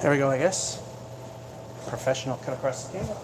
There we go, I guess. Professional cut across the table.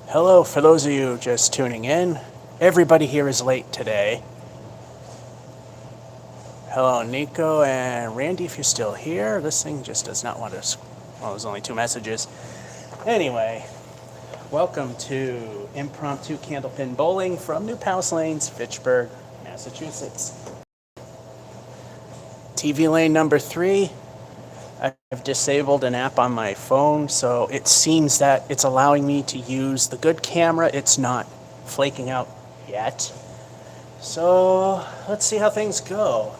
Hello, for those of you just tuning in. Everybody here is late today. Hello, Nico and Randy, if you're still here. This thing just does not want to... Well, there's only 2 messages. Anyway, welcome to Impromptu Candlepin Bowling from New Palace Lanes, Fitchburg, Massachusetts. TV lane number 3. I've disabled an app on my phone, so it seems that it's allowing me to use the good camera. It's not flaking out yet. So let's see how things go.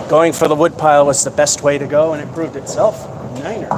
Going for the wood pile was the best way to go, and it proved itself. Niner.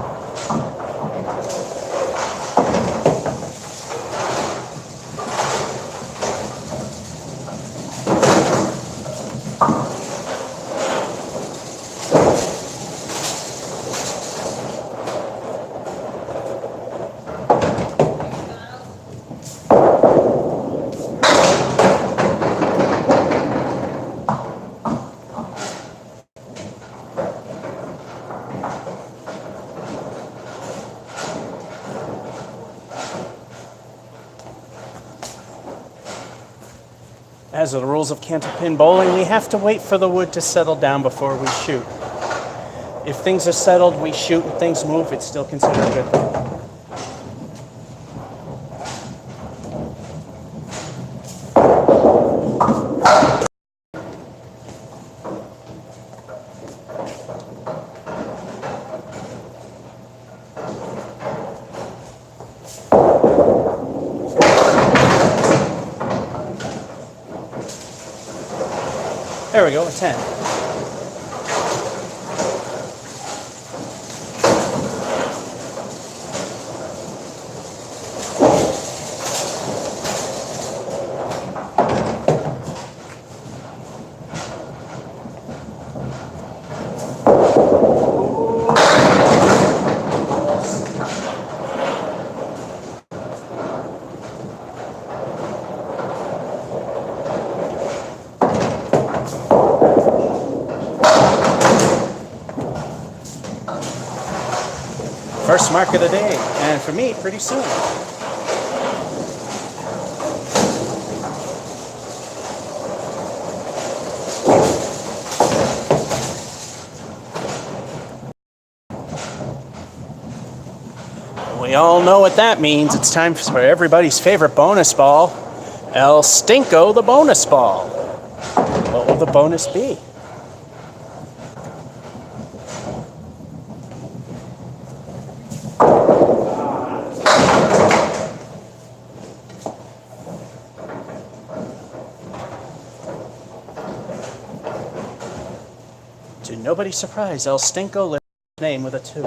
As are the rules of Candlepin Bowling, we have to wait for the wood to settle down before we shoot. If things are settled, we shoot, and things move, it's still considered a good thing. There we go, a 10. First mark of the day, and for me, pretty soon. We all know what that means. It's time for everybody's favorite bonus ball, El Stinko, the bonus ball. What will the bonus be? To nobody's surprise, El Stinko left his name with a 2.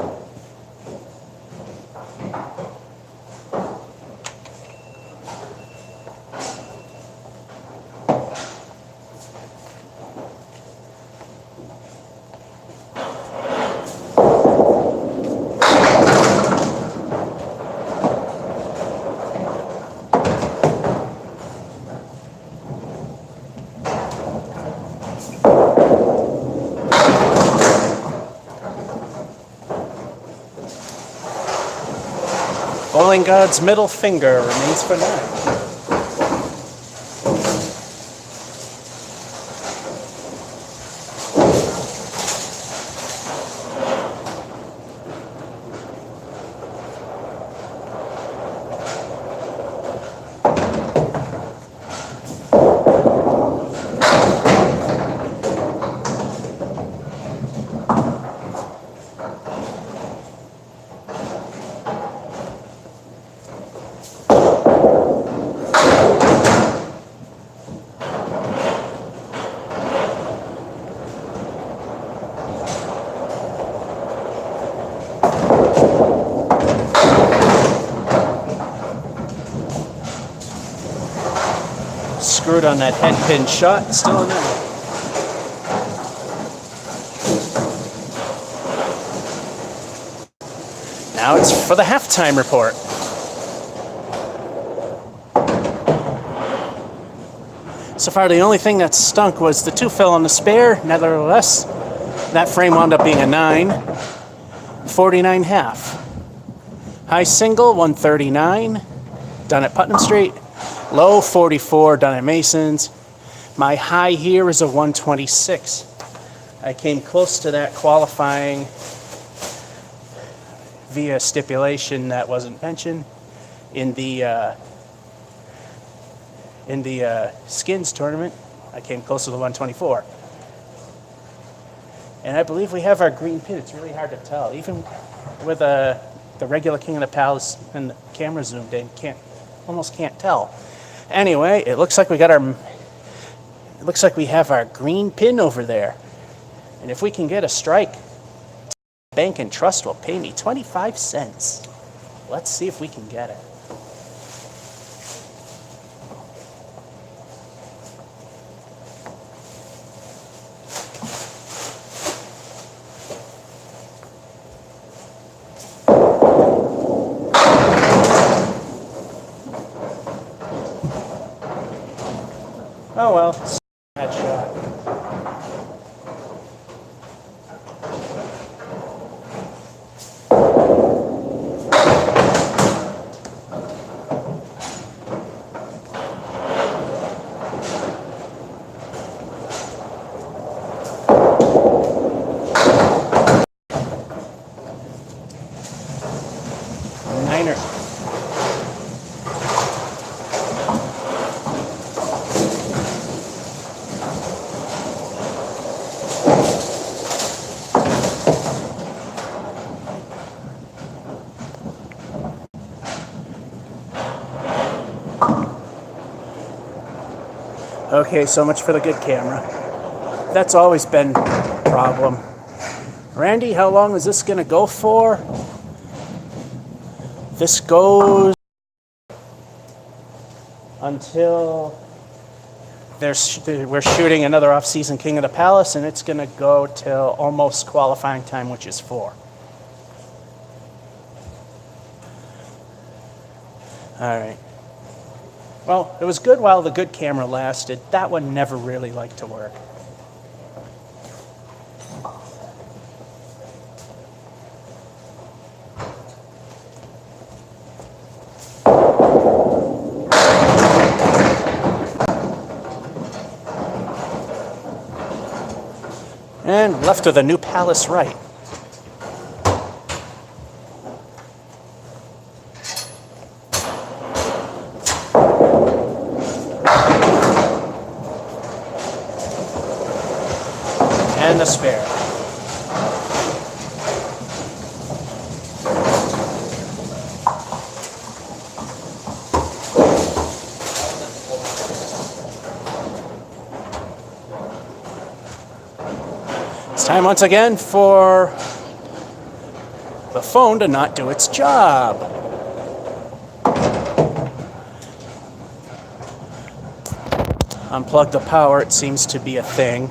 Bowling God's middle finger remains for 9. Screwed on that head pin shot, still in there. Now it's for the halftime report. So far, the only thing that stunk was the 2 fill on the spare. Nevertheless, that frame wound up being a 9, 49.5. High single, 139, done at Putnam Street. Low, 44, done at Mason's. My high here is a 126. I came close to that qualifying via stipulation that wasn't mentioned in the skins tournament. I came close to the 124. And I believe we have our green pin. It's really hard to tell. Even with the regular King of the Palace and the camera zoomed in, almost can't tell. Anyway, it looks like we have our green pin over there. And if we can get a strike, Bank and Trust will pay me 25 cents. Let's see if we can get it. Oh well, bad shot. Niner. Okay, so much for the good camera. That's always been a problem. Randy, how long is this going to go for? This goes until we're shooting another off-season King of the Palace, and it's going to go till almost qualifying time, which is 4. All right. Well, it was good while the good camera lasted. That one never really liked to work. And left of the new Palace right. And the spare. It's time once again for the phone to not do its job. Unplug the power, it seems to be a thing.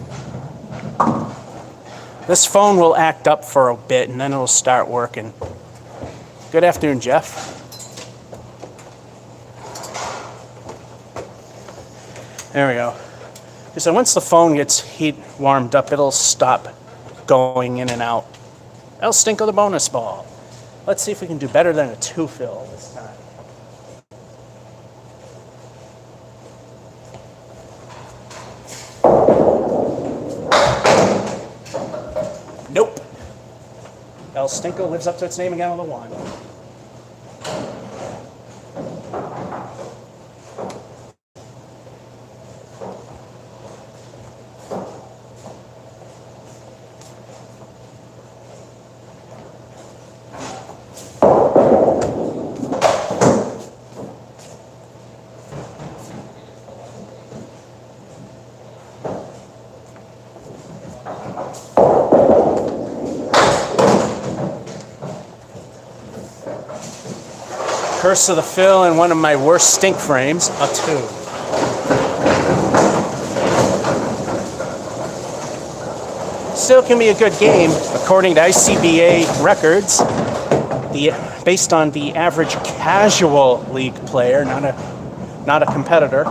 This phone will act up for a bit and then it'll start working. Good afternoon, Jeff. There we go. So once the phone gets warmed up, it'll stop going in and out. El Stinko the bonus ball. Let's see if we can do better than a 2 fill this time. Nope. El Stinko lives up to its name again on the 1. Curse of the fill and one of my worst stink frames, a 2. Still can be a good game, according to ICBA records. Based on the average casual league player, not a competitor,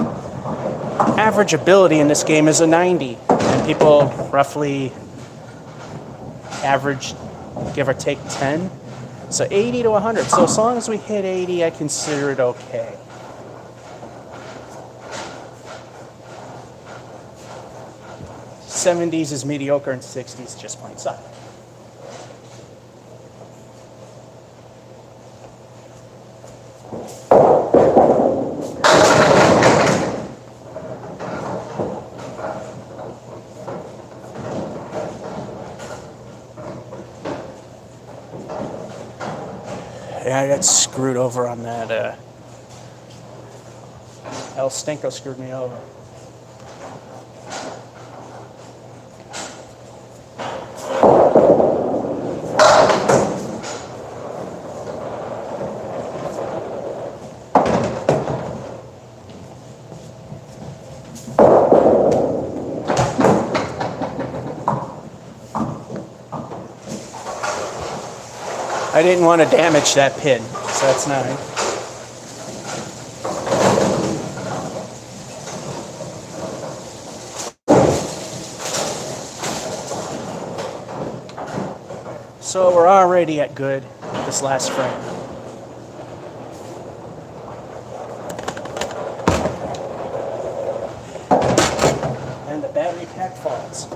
average ability in this game is a 90, and people roughly average, give or take 10. So 80 to 100. So as long as we hit 80, I consider it okay. '70s is mediocre and '60s just plain suck. Yeah, I got screwed over on that. El Stinko screwed me over. I didn't want to damage that pin, so that's 9. So we're already at good this last frame. And the battery pack falls.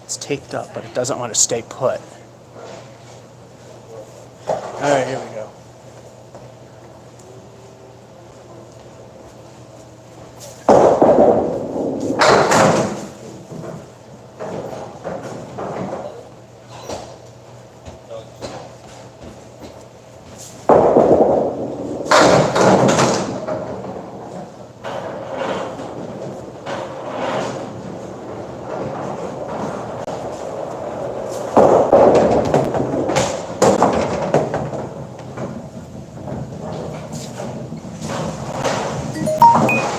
It's taped up, but it doesn't want to stay put. All right, here we go.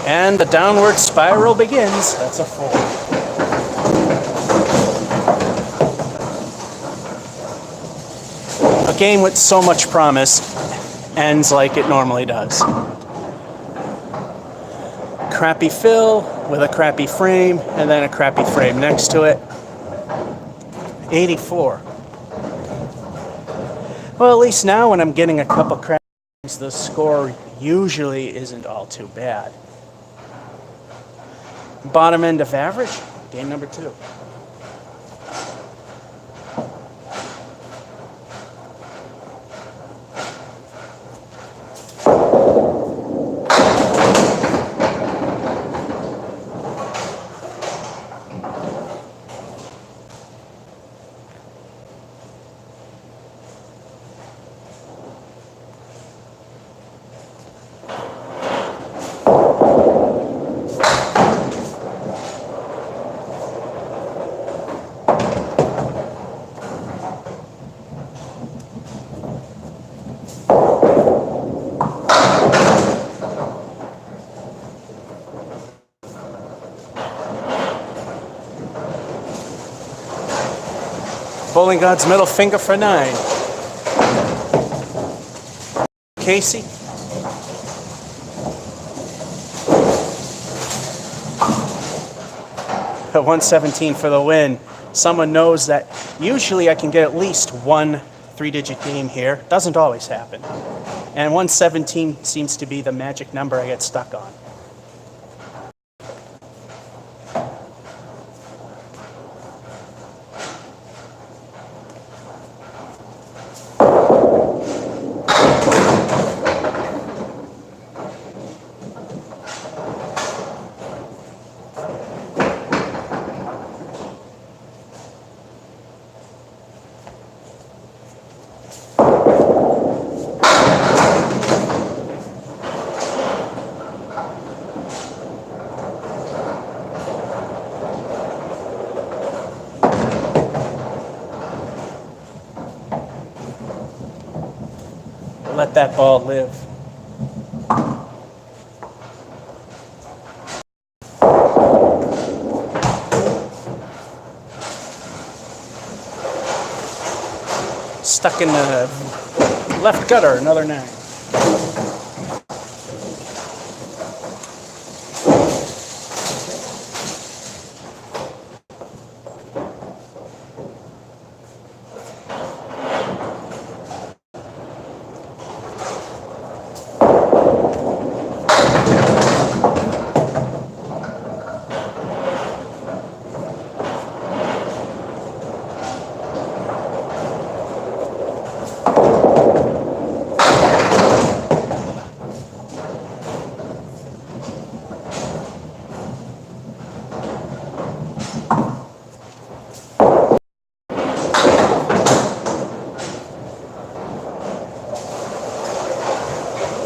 And the downward spiral begins. That's a 4. A game with so much promise ends like it normally does. Crappy fill with a crappy frame, and then a crappy frame next to it. 84. Well, at least now when I'm getting a couple crappy frames, the score usually isn't all too bad. Bottom end of average, game number 2. Bowling God's middle finger for 9. Casey. 117 for the win. Someone knows that usually I can get at least one 3-digit game here. Doesn't always happen. And 117 seems to be the magic number I get stuck on. Let that ball live. Stuck in the left gutter, another 9.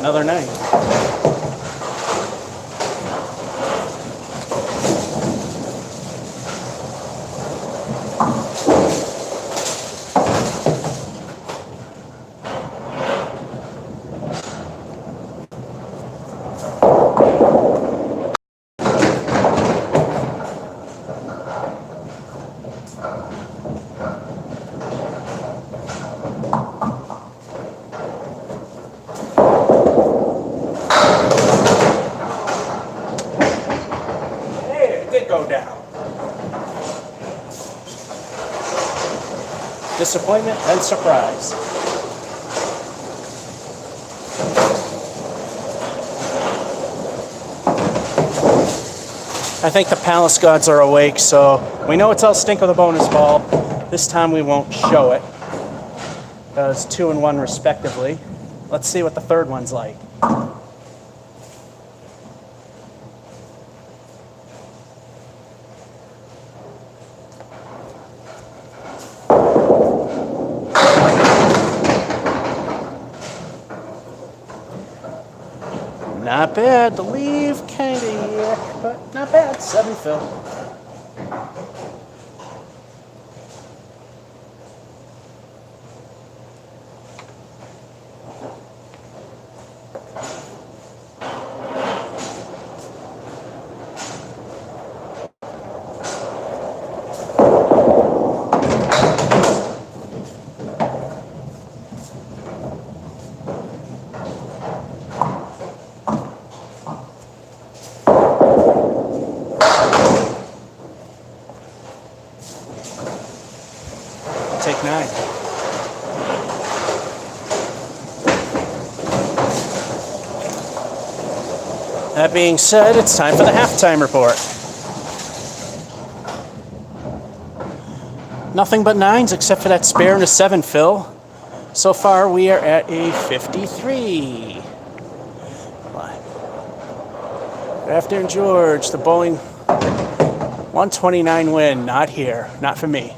Another 9. Go down. Disappointment and surprise. I think the Palace gods are awake, so we know it's all stink of the bonus ball. This time we won't show it. It's 2 and 1 respectively. Let's see what the third one's like. Not bad. The leave kind of yuck, but not bad. 7 fill. Take 9. That being said, it's time for the halftime report. Nothing but 9s except for that spare and a 7 fill. So far we are at a 53. Good afternoon, George. The bowling 129 win. Not here. Not for me.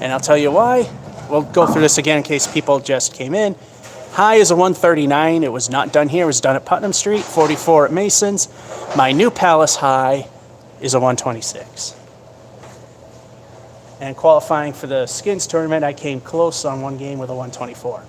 And I'll tell you why. We'll go through this again in case people just came in. High is a 139. It was not done here. It was done at Putnam Street, 44 at Mason's. My new Palace high is a 126. And qualifying for the Skins tournament, I came close on one game with a 124.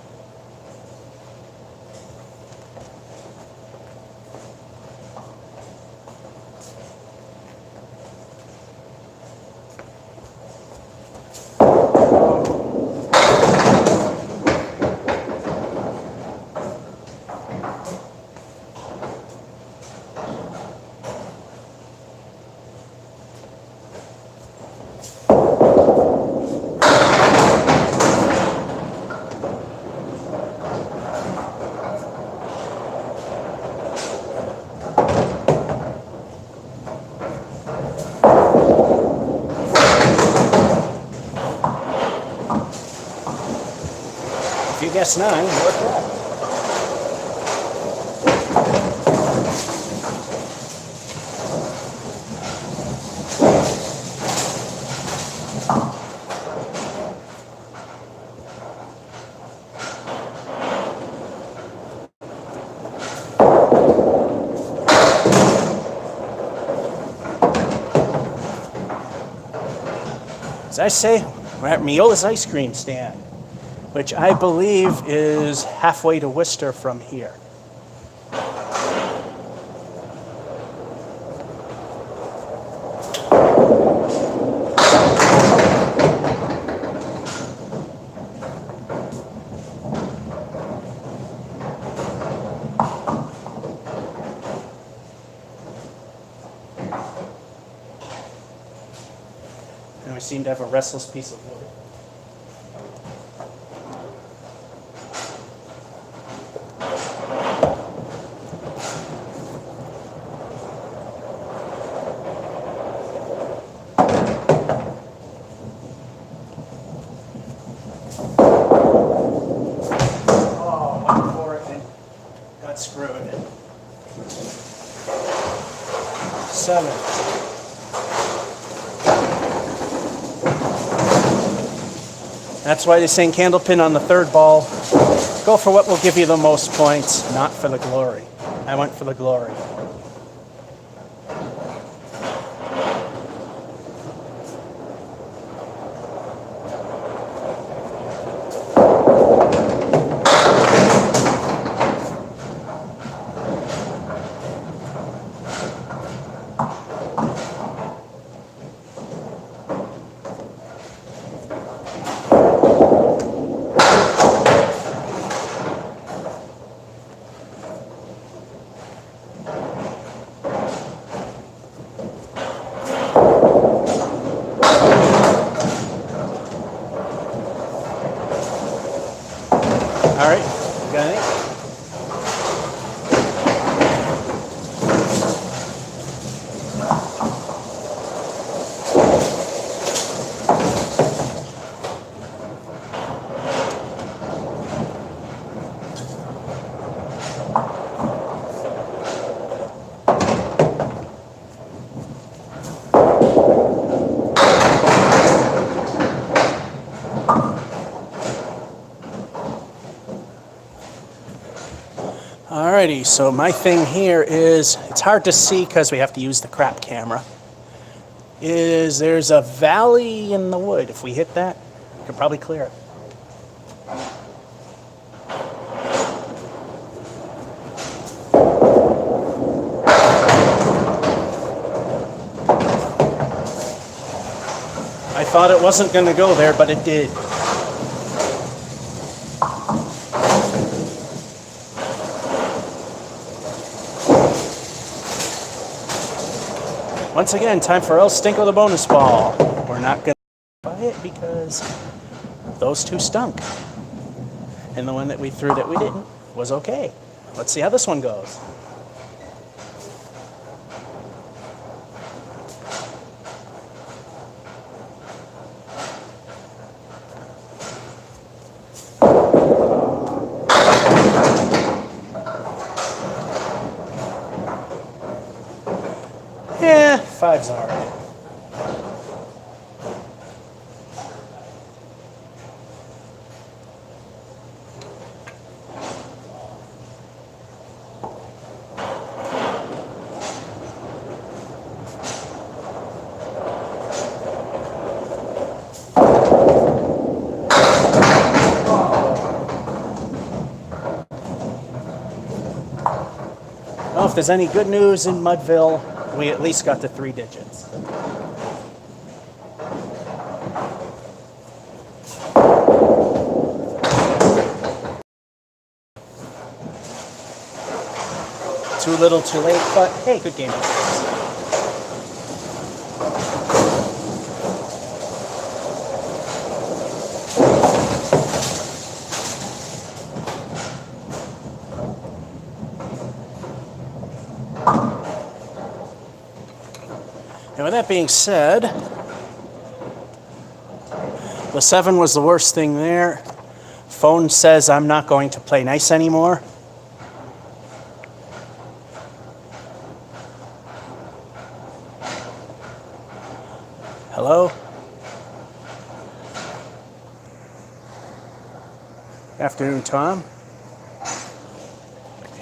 S9, you're correct. As I say, we're at Miola's ice cream stand, which I believe is halfway to Worcester from here. And we seem to have a restless piece of wood. Screwed. 7. That's why they're saying candlepin on the third ball. Go for what will give you the most points, not for the glory. I went for the glory. All right, got it. Alrighty, so my thing here is, it's hard to see because we have to use the crap camera, is there's a valley in the wood. If we hit that, we could probably clear it. I thought it wasn't going to go there, but it did. Once again, time for El Stinko the bonus ball. We're not going to buy it because those two stunk. And the one that we threw that we didn't was okay. Let's see how this one goes. Yeah, 5's all right. Well, if there's any good news in Mudville, we at least got to 3 digits. Too little, too late, but hey, good game. And with that being said, the 7 was the worst thing there. phone says I'm not going to play nice anymore. Hello? Afternoon, Tom.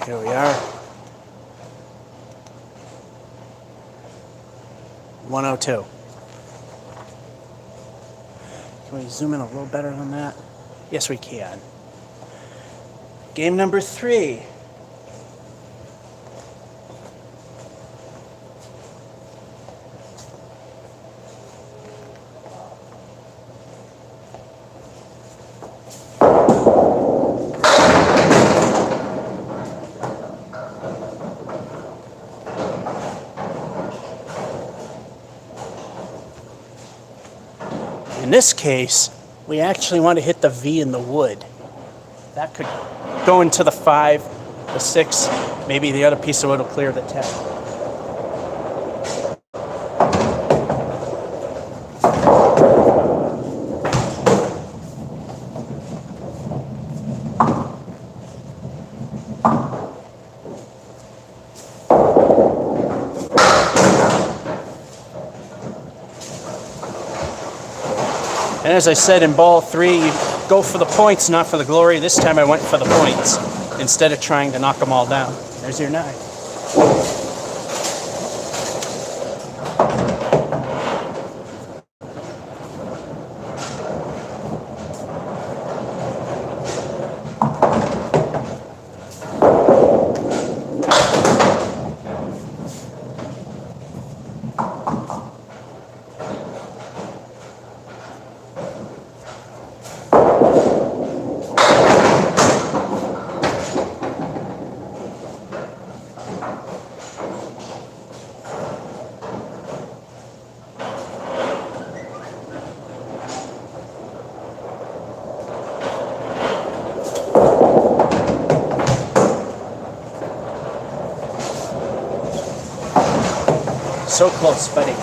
Here we are. 102. Can we zoom in a little better than that? Yes, we can. Game number 3. In this case, we actually want to hit the V in the wood. That could go into the 5, the 6, maybe the other piece of wood will clear the 10. And as I said, in ball 3, you go for the points, not for the glory. This time I went for the points instead of trying to knock them all down. There's your 9. So close, buddy.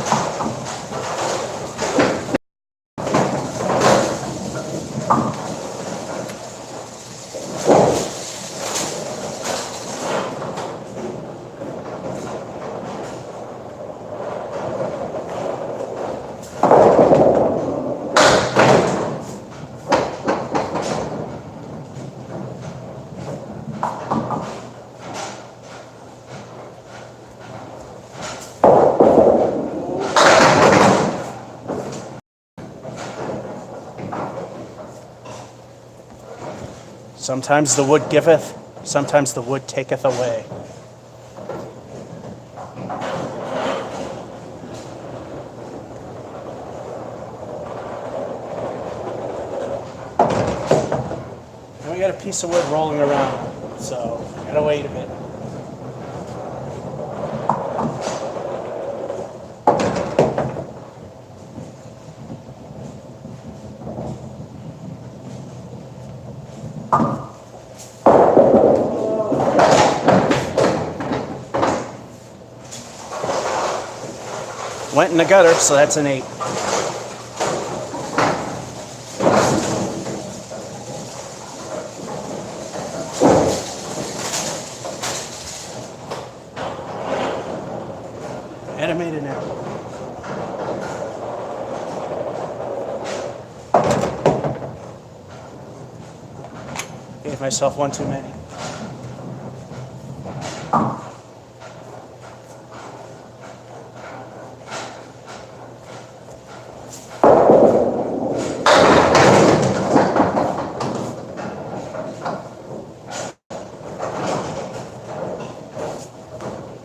Sometimes the wood giveth, sometimes the wood taketh away. And we got a piece of wood rolling around, so gotta wait a bit. Went in the gutter, so that's an 8. And I made an error. Gave myself one too many.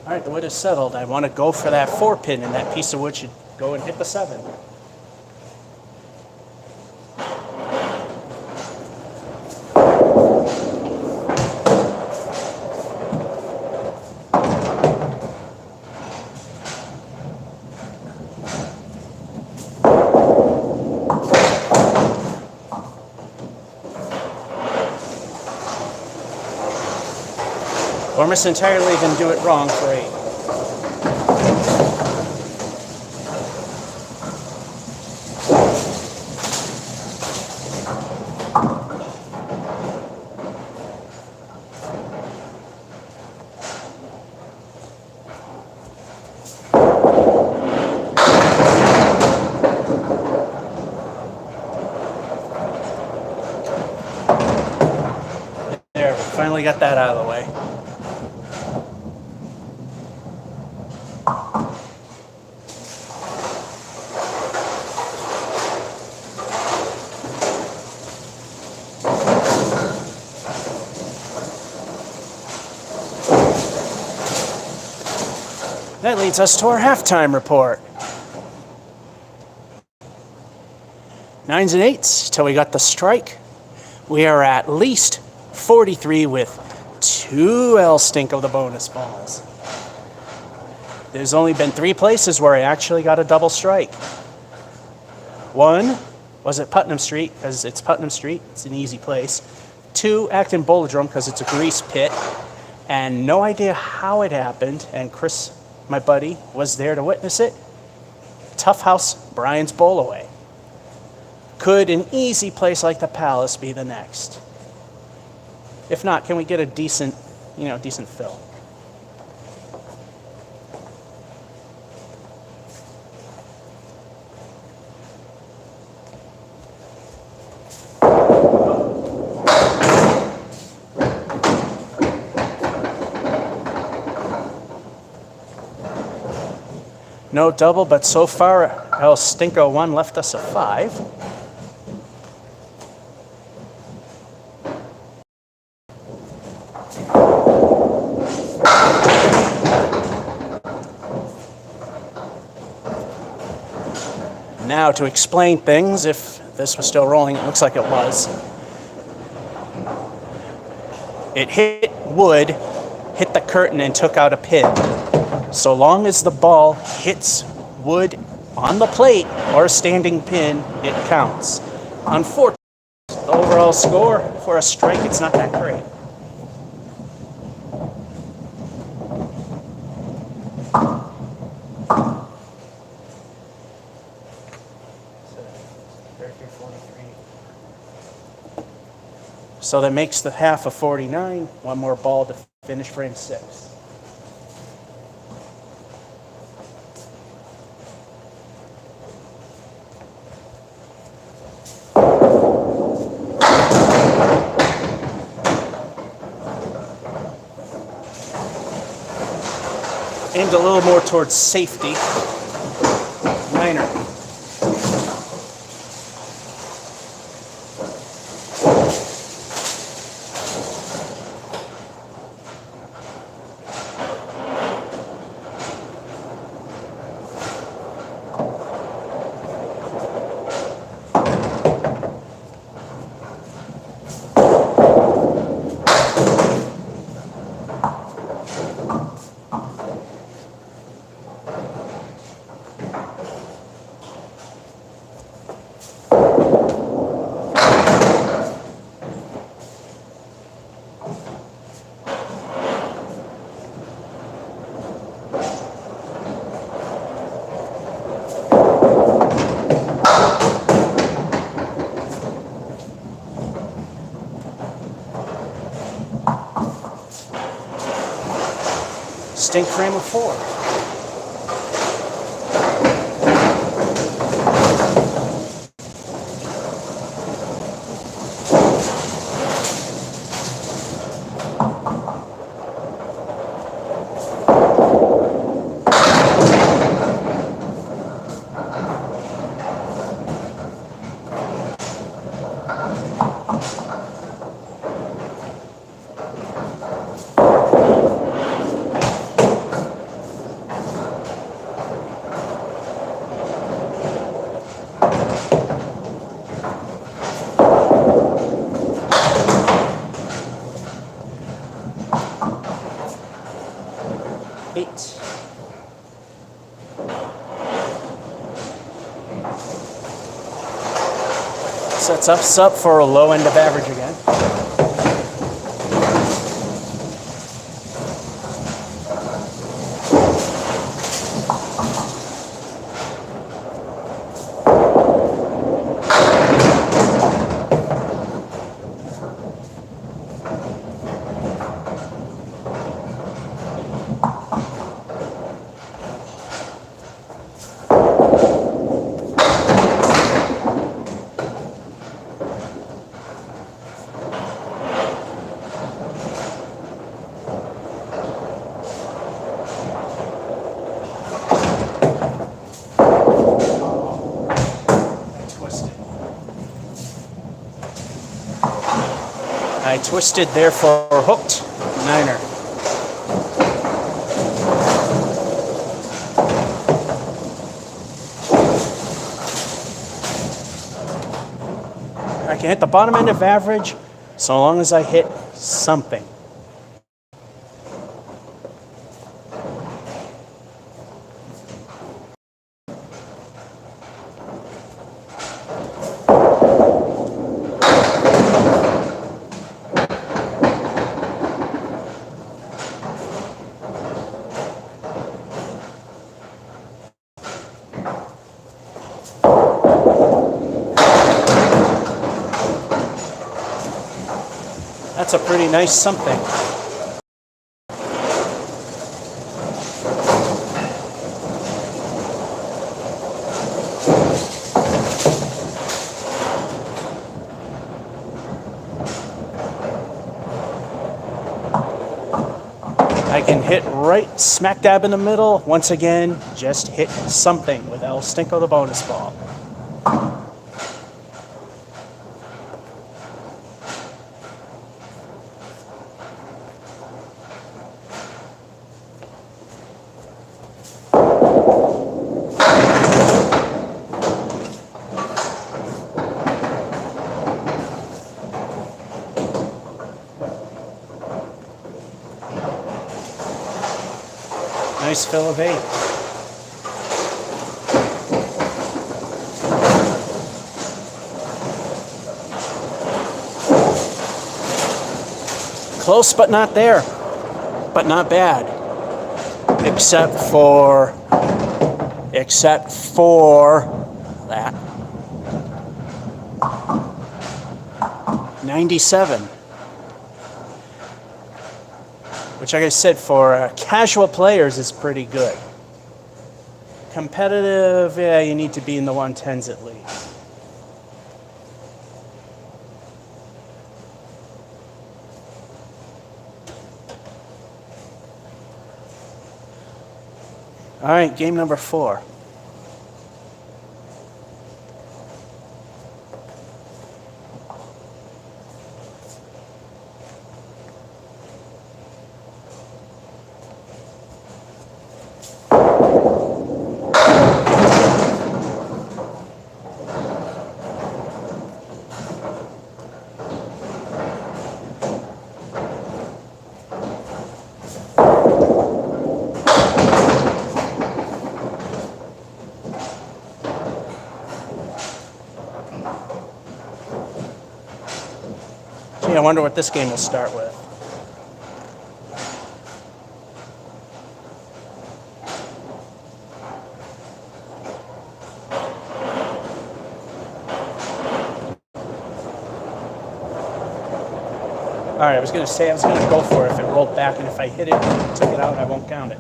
All right, the wood is settled. I want to go for that 4 pin, and that piece of wood should go and hit the 7. Almost entirely didn't do it wrong for 8. finally got that out of the way. That leads us to our halftime report. 9s and 8s till we got the strike. We are at least 43 with 2 L stink of the bonus balls. There's only been 3 places where I actually got a double strike. One was at Putnam Street, because it's Putnam Street, it's an easy place. 2, Acton Boulodrome, because it's a grease pit, and no idea how it happened, and Chris, my buddy, was there to witness it. Tough House, Brian's Bowl away. Could an easy place like the Palace be the next? If not, can we get a decent fill? No double, but so far El Stinko 1 left us a 5. Now to explain things, if this was still rolling, it looks like it was. It hit wood, hit the curtain, and took out a pin. So long as the ball hits wood on the plate or a standing pin, it counts. Unfortunately, the overall score for a strike, it's not that great. So that makes the half of 49. One more ball to finish frame 6. Aimed a little more towards safety. Niner. Stink frame of 4. Sets us up for a low end of average again. I twisted, therefore hooked. Niner. I can hit the bottom end of average so long as I hit something. That's a pretty nice something. I can hit right smack dab in the middle. Once again, just hit something with El Stinko the bonus ball. Nice fill of 8. Close but not there, but not bad. Except for that. 97. Which, like I said, for casual players is pretty good. Competitive, yeah, you need to be in the 110s at least. All right, game number 4. I wonder what this game will start with. All right, I was going to say I was going to go for it if it rolled back, and if I hit it and took it out, I won't count it.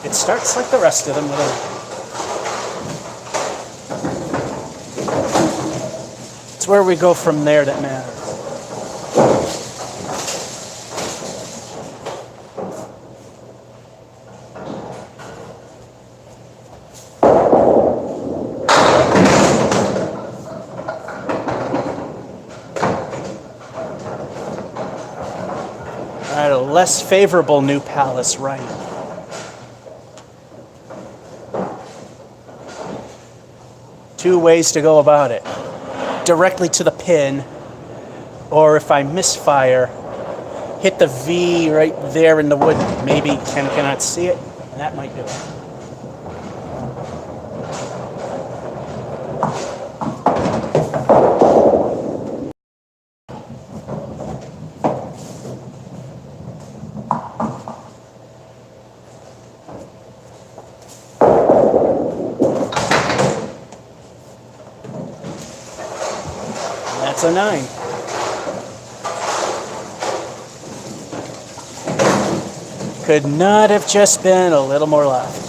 It starts like the rest of them with a... It's where we go from there that matters. All right, a less favorable New Palace right. Two ways to go about it. Directly to the pin, or if I misfire, hit the V right there in the wood. Maybe Ken cannot see it, and that might do it. That's a 9. Could not have just been a little more left.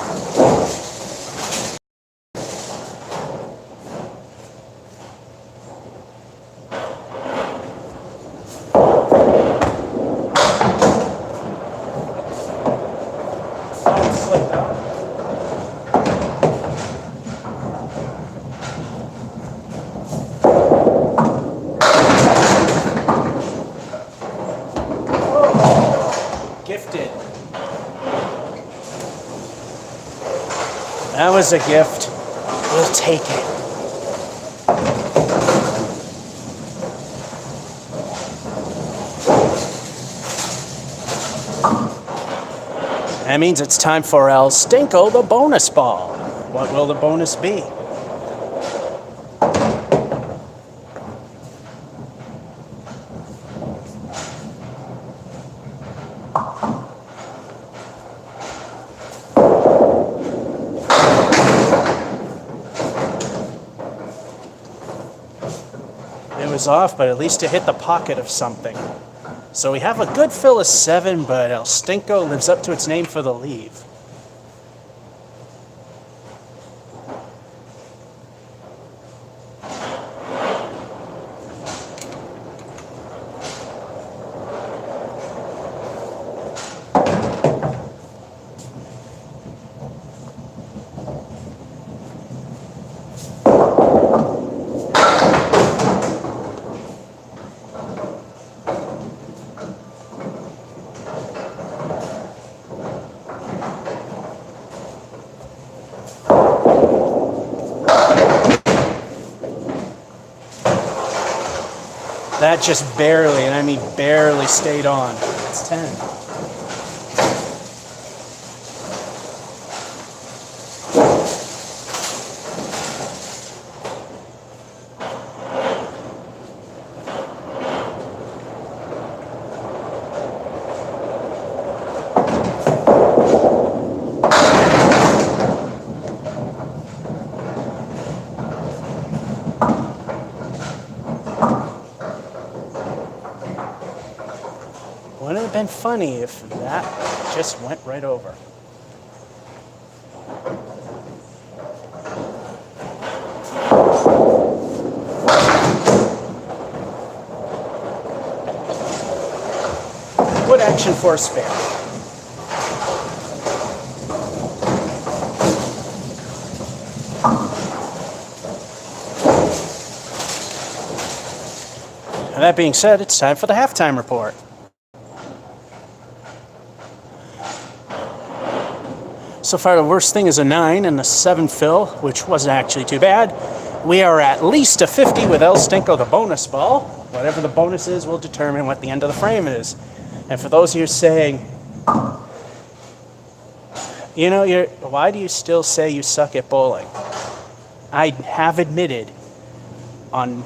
Slipped out. as a gift, we'll take it. That means it's time for El Stinko, the bonus ball. What will the bonus be? It was off, but at least it hit the pocket of something. So we have a good fill of 7, but El Stinko lives up to its name for the leave. That just barely, and I mean barely, stayed on. It's 10. Wouldn't it have been funny if that just went right over? Good action for a spare. And that being said, it's time for the halftime report. So far, the worst thing is a 9 and a 7 fill, which wasn't actually too bad. We are at least a 50 with El Stinko, the bonus ball. Whatever the bonus is will determine what the end of the frame is. And for those of you saying, you know, why do you still say you suck at bowling? I have admitted on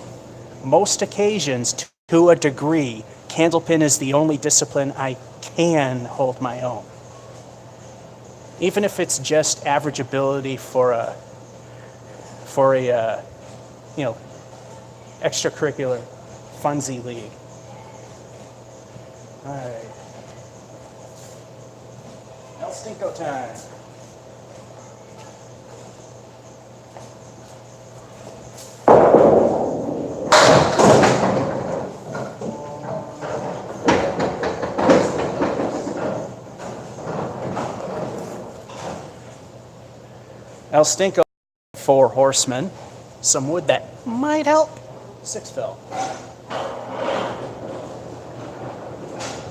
most occasions, to a degree, candlepin is the only discipline I can hold my own. Even if it's just average ability for a extracurricular funsy league. All right. El Stinko time. El Stinko, 4 horsemen. Some wood that might help. 6 fill.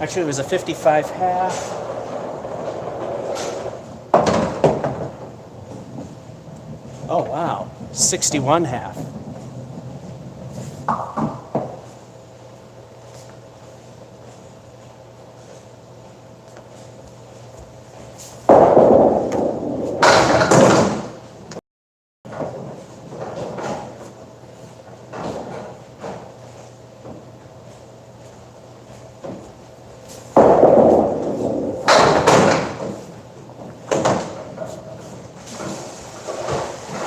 Actually, it was a 55 half. Oh, wow. 61 half.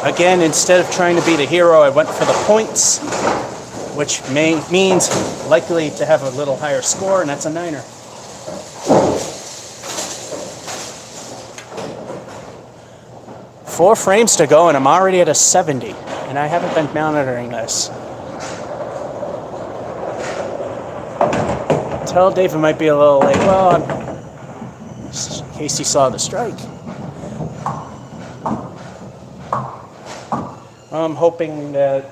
Again, instead of trying to be the hero, I went for the points, which means likely to have a little higher score, and that's a 9er. Four frames to go, and I'm already at a 70, and I haven't been monitoring this. Tell David might be a little late. Well, in case he saw the strike. I'm hoping that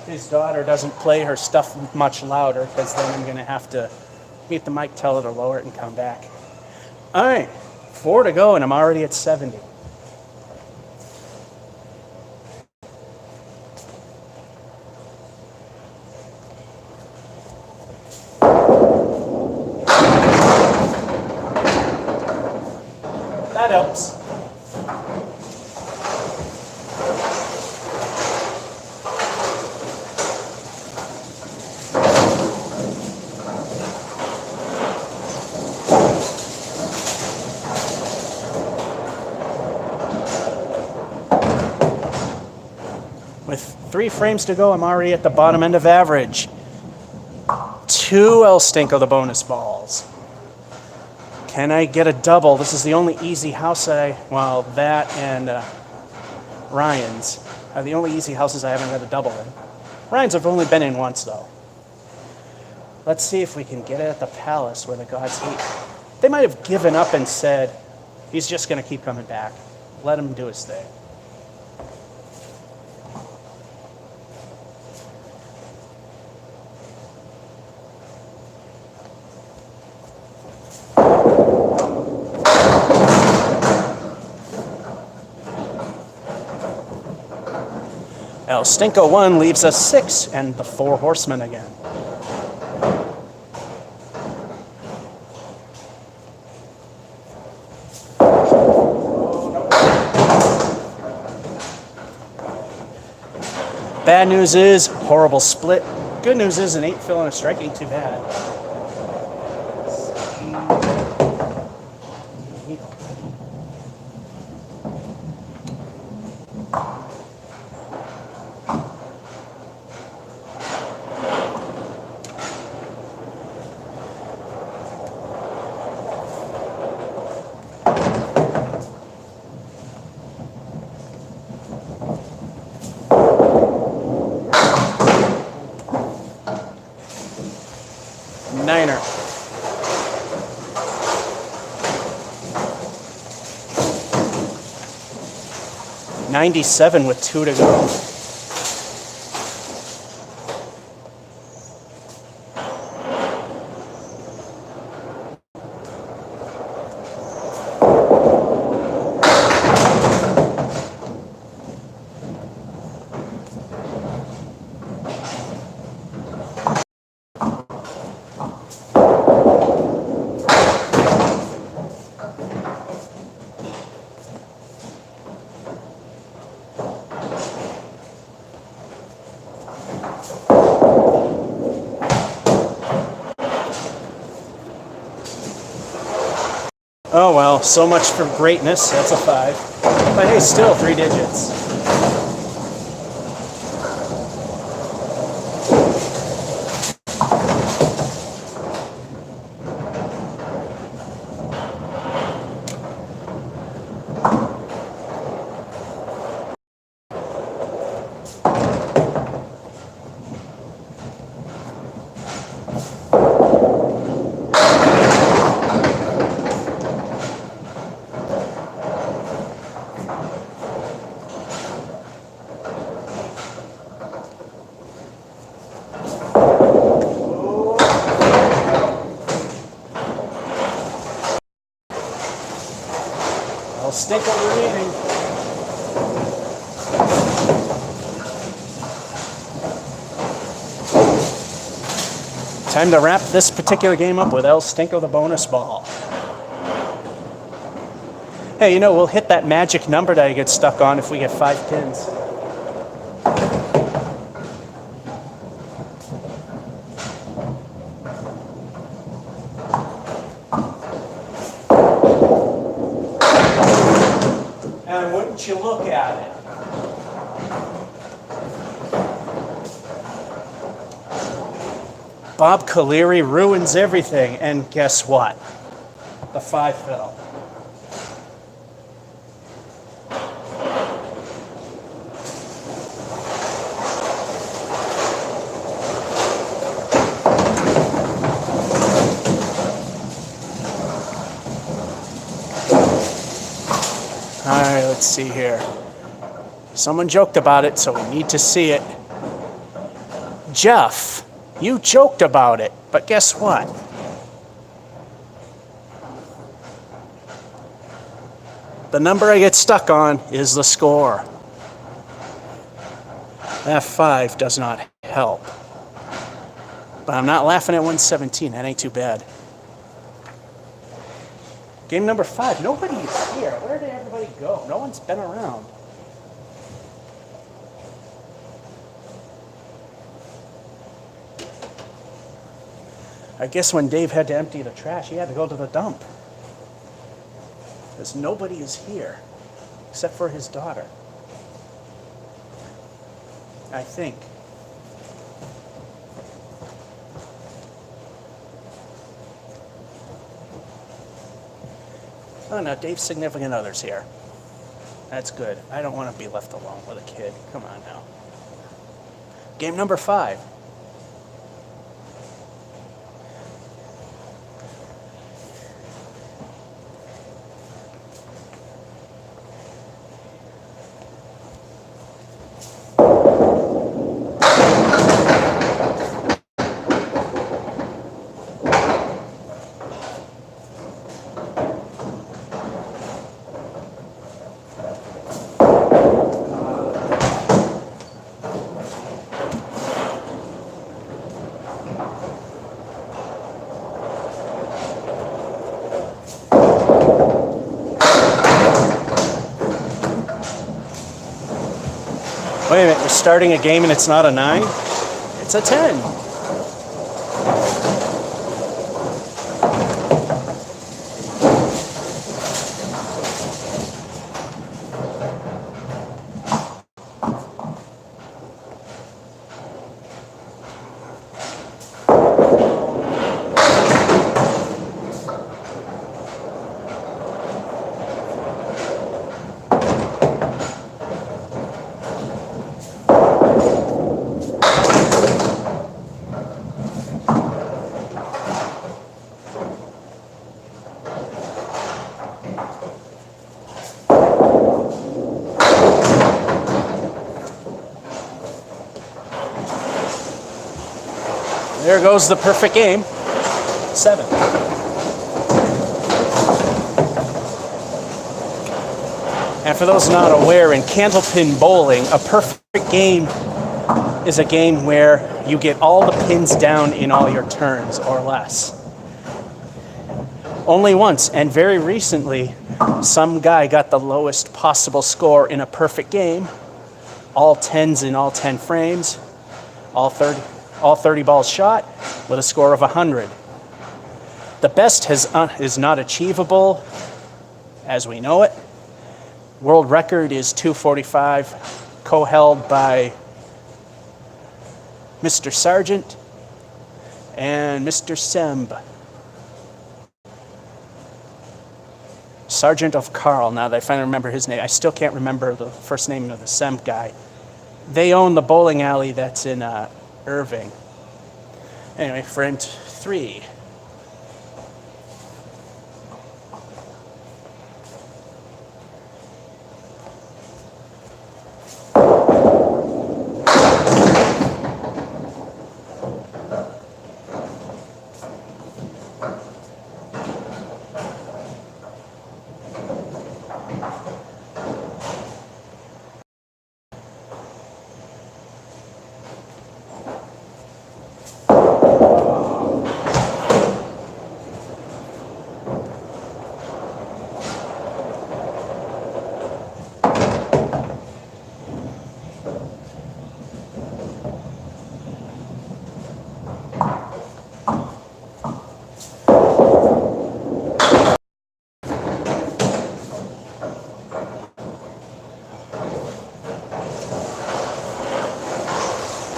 his daughter doesn't play her stuff much louder, because then I'm going to have to meet the mic, tell her to lower it, and come back. All right, 4 to go, and I'm already at 70. That helps. With 3 frames to go, I'm already at the bottom end of average. 2 El Stinko the bonus balls. Can I get a double? This is the only easy house well, that and Ryan's are the only easy houses I haven't got a double in. Ryan's I've only been in once, though. Let's see if we can get it at the Palace where the gods hate. They might have given up and said, he's just going to keep coming back. Let him do his thing. El Stinko 1 leaves us 6 and the 4 horsemen again. Bad news is horrible split. Good news is an 8 fill and a strike ain't too bad. Niner. $97 with 2 to go. Oh well, so much for greatness. That's a 5. But hey, still 3 digits. Stick what we're eating. Time to wrap this particular game up with El Stinko the bonus ball. Hey, you know, we'll hit that magic number that I get stuck on if we get 5 pins. And wouldn't you look at it? Bob Caleri ruins everything, and guess what? The 5 fill. All right, let's see here. Someone joked about it, so we need to see it. Jeff, you joked about it, but guess what? The number I get stuck on is the score. That 5 does not help. But I'm not laughing at 117. That ain't too bad. Game number 5. Nobody's here. Where did everybody go? No one's been around. I guess when Dave had to empty the trash, he had to go to the dump. Because nobody is here, except for his daughter. I think. Oh no, Dave's significant other's here. That's good. I don't want to be left alone with a kid. Come on now. Game number 5. Wait a minute, we're starting a game and it's not a 9? It's a 10. There goes the perfect game. 7. And for those not aware, in candlepin bowling, a perfect game is a game where you get all the pins down in all your turns or less. Only once, and very recently, some guy got the lowest possible score in a perfect game. All 10s in all 10 frames, all 30 balls shot with a score of 100. The best is not achievable as we know it. World record is 245, co-held by Mr. Sargent and Mr. Semb. Sergeant of Carl, now that I finally remember his name. I still can't remember the first name of the Semb guy. They own the bowling alley that's in Irving. Anyway, frame 3.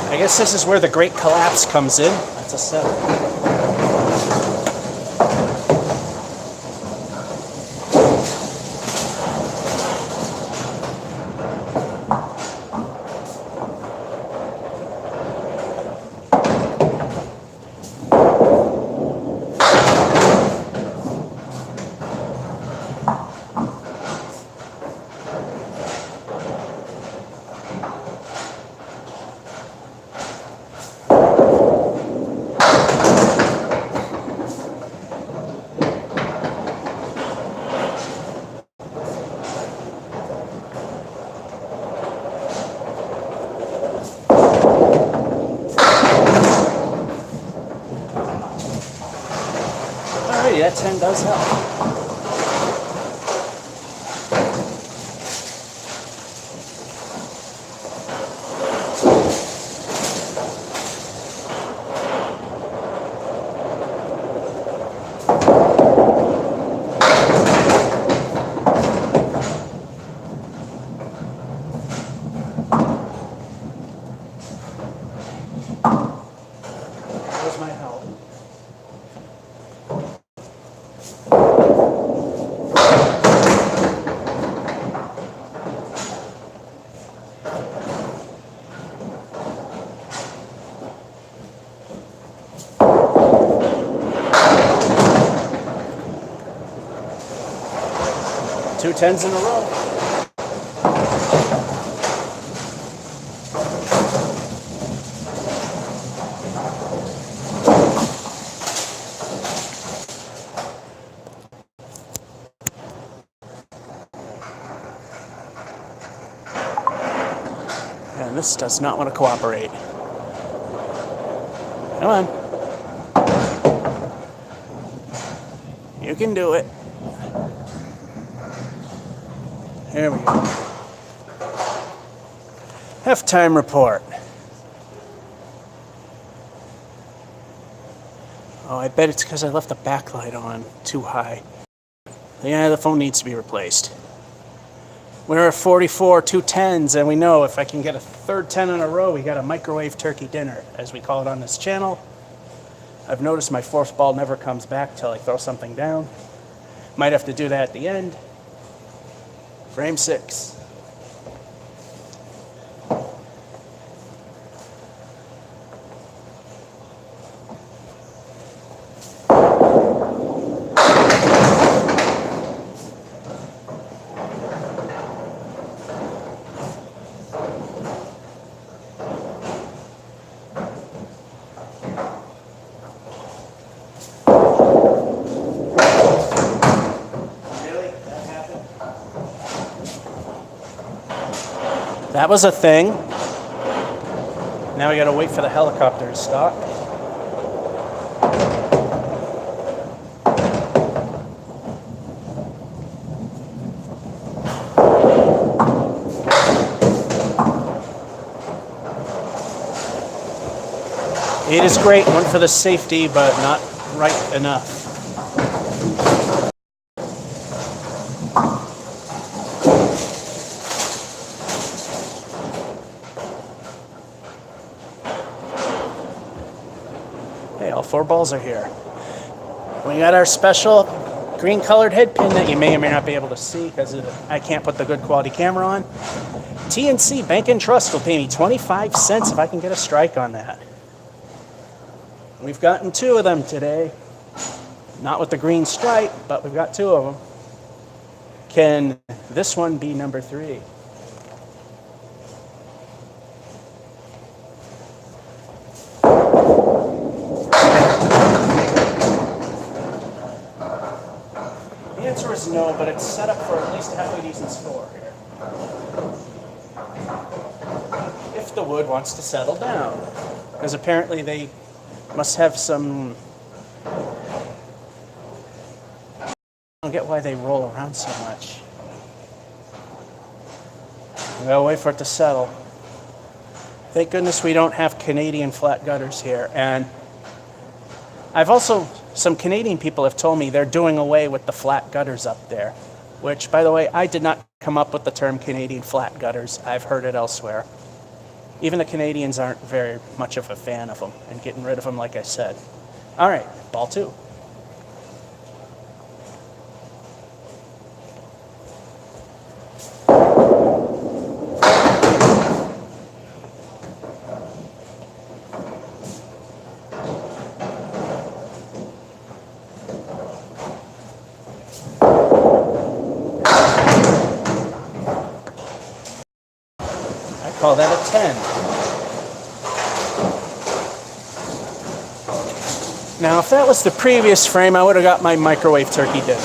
I guess this is where the great collapse comes in. That's a 7. That 10 does help. my help. Two 10s in a row. And this does not want to cooperate. Come on. You can do it. There we go. Halftime report. Oh, I bet it's because I left the backlight on too high. Yeah, the phone needs to be replaced. We're at 44, 2 10s, and we know if I can get a third 10 in a row, we got a microwave turkey dinner, as we call it on this channel. I've noticed my fourth ball never comes back till I throw something down. Might have to do that at the end. Frame 6. That was a thing. Now we gotta wait for the helicopter to stop. It is great, one for the safety, but not right enough. Hey, all 4 balls are here. We got our special green colored head pin that you may or may not be able to see because I can't put the good quality camera on. TNC Bank and Trust will pay me 25 cents if I can get a strike on that. We've gotten 2 of them today. Not with the green stripe, but we've got 2 of them. Can this one be number 3? The answer is no, but it's set up for at least a halfway decent score here. If the wood wants to settle down. Because apparently they must have some... I don't get why they roll around so much. We gotta wait for it to settle. Thank goodness we don't have Canadian flat gutters here. And I've also, some Canadian people have told me they're doing away with the flat gutters up there. Which, by the way, I did not come up with the term Canadian flat gutters. I've heard it elsewhere. Even the Canadians aren't very much of a fan of them and getting rid of them, like I said. All right, ball 2. Call that a 10. Now, if that was the previous frame, I would have got my microwave turkey dinner.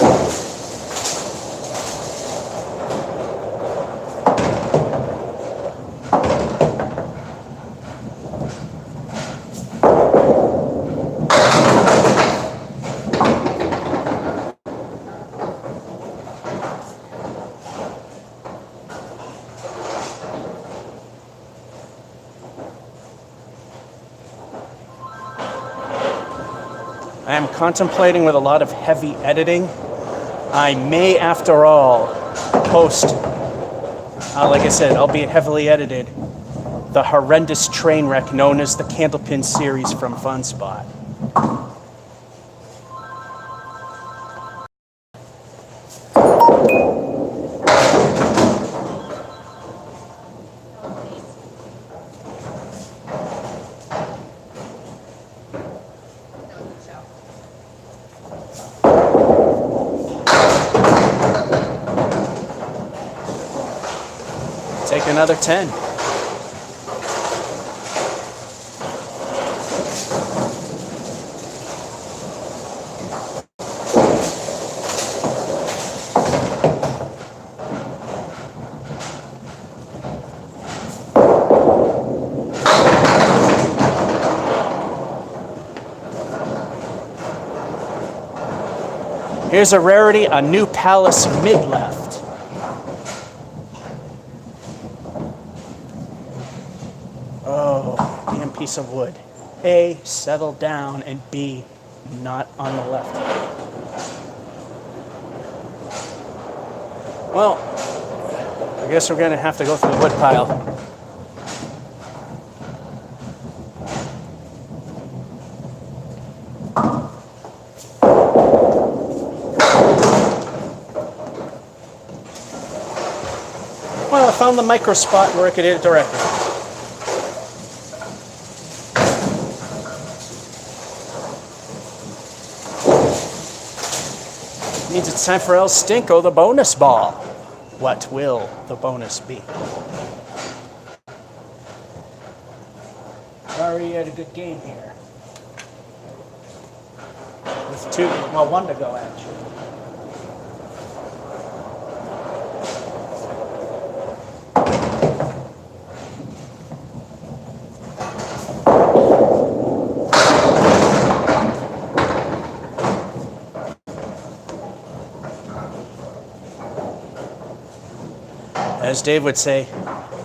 I am contemplating with a lot of heavy editing. I may, after all, post, like I said, albeit heavily edited, the horrendous train wreck known as the Candlepin series from FunSpot. Take another 10. Here's a rarity, a New Palace mid-left. Oh, damn piece of wood. A, settle down, and B, not on the left. Well, I guess we're going to have to go through the wood pile. Well, I found the micro spot where I could hit it directly. Means it's time for El Stinko, the bonus ball. What will the bonus be? Already had a good game here. With one to go actually. As Dave would say,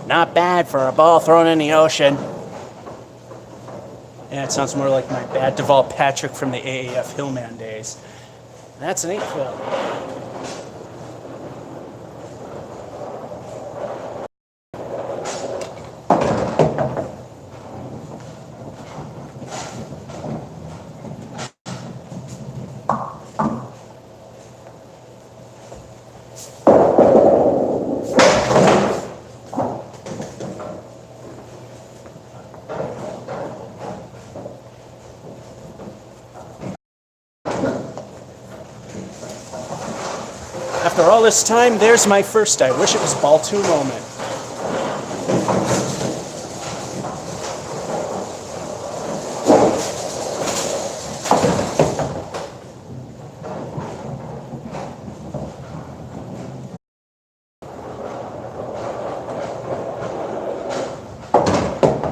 not bad for a ball thrown in the ocean. Yeah, it sounds more like my bad Deval Patrick from the AAF Hillman days. That's an 8-fill. After all this time, there's my first I wish it was ball 2 moment.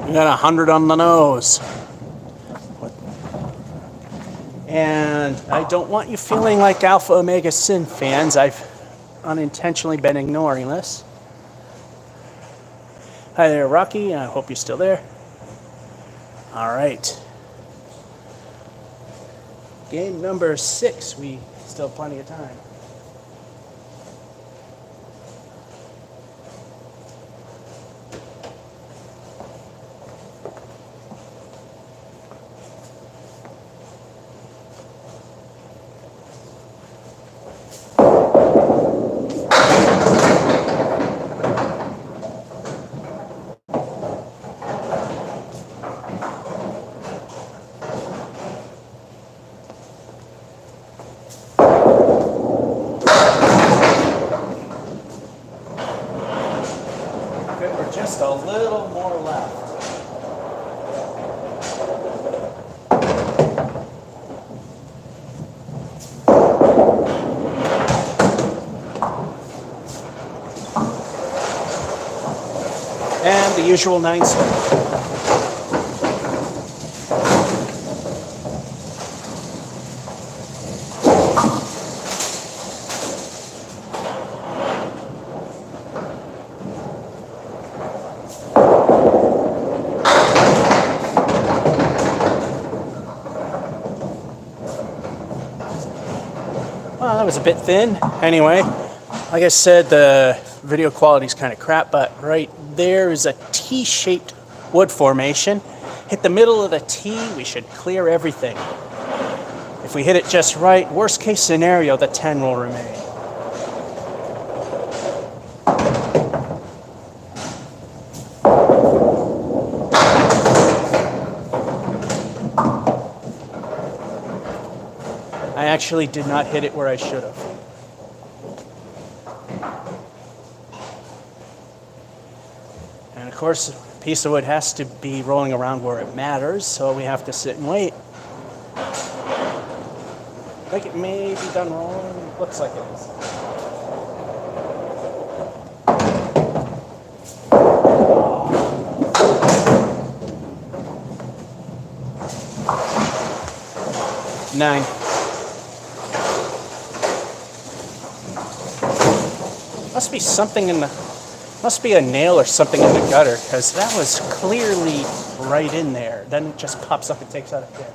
You got 100 on the nose. And I don't want you feeling like Alpha Omega Sin fans. I've unintentionally been ignoring this. Hi there, Rocky. I hope you're still there. All right. Game number 6. We still have plenty of time. Just a little more left. And the usual 9 slip. Well, that was a bit thin. Anyway, like I said, the video quality is kind of crap, but right there is a T-shaped wood formation. hit the middle of the tee, we should clear everything. If we hit it just right, worst case scenario, the 10 will remain. I actually did not hit it where I should have. And of course, a piece of wood has to be rolling around where it matters, so we have to sit and wait. I think it may be done wrong. Looks like it is. Nine. Must be something in the, must be a nail or something in the gutter, because that was clearly right in there. Then it just pops up and takes out a pin.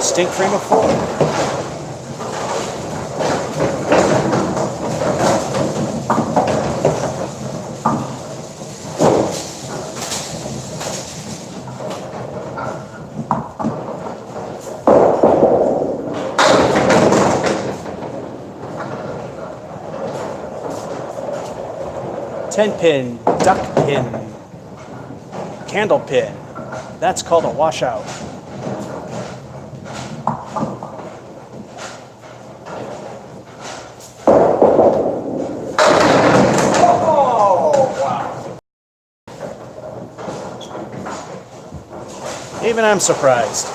Stink frame of 4. Ten pin, duck pin, candle pin. That's called a washout. Even I'm surprised.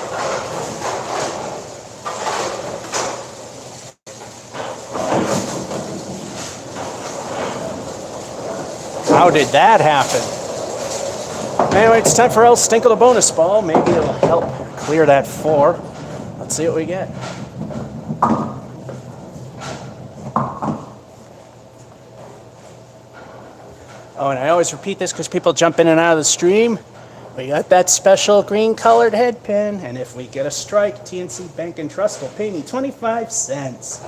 How did that happen? Anyway, it's time for El Stinkle the bonus ball. Maybe it'll help clear that 4. Let's see what we get. Oh, and I always repeat this because people jump in and out of the stream. We got that special green colored head pin, and if we get a strike, TNC Bank and Trust will pay me 25 cents.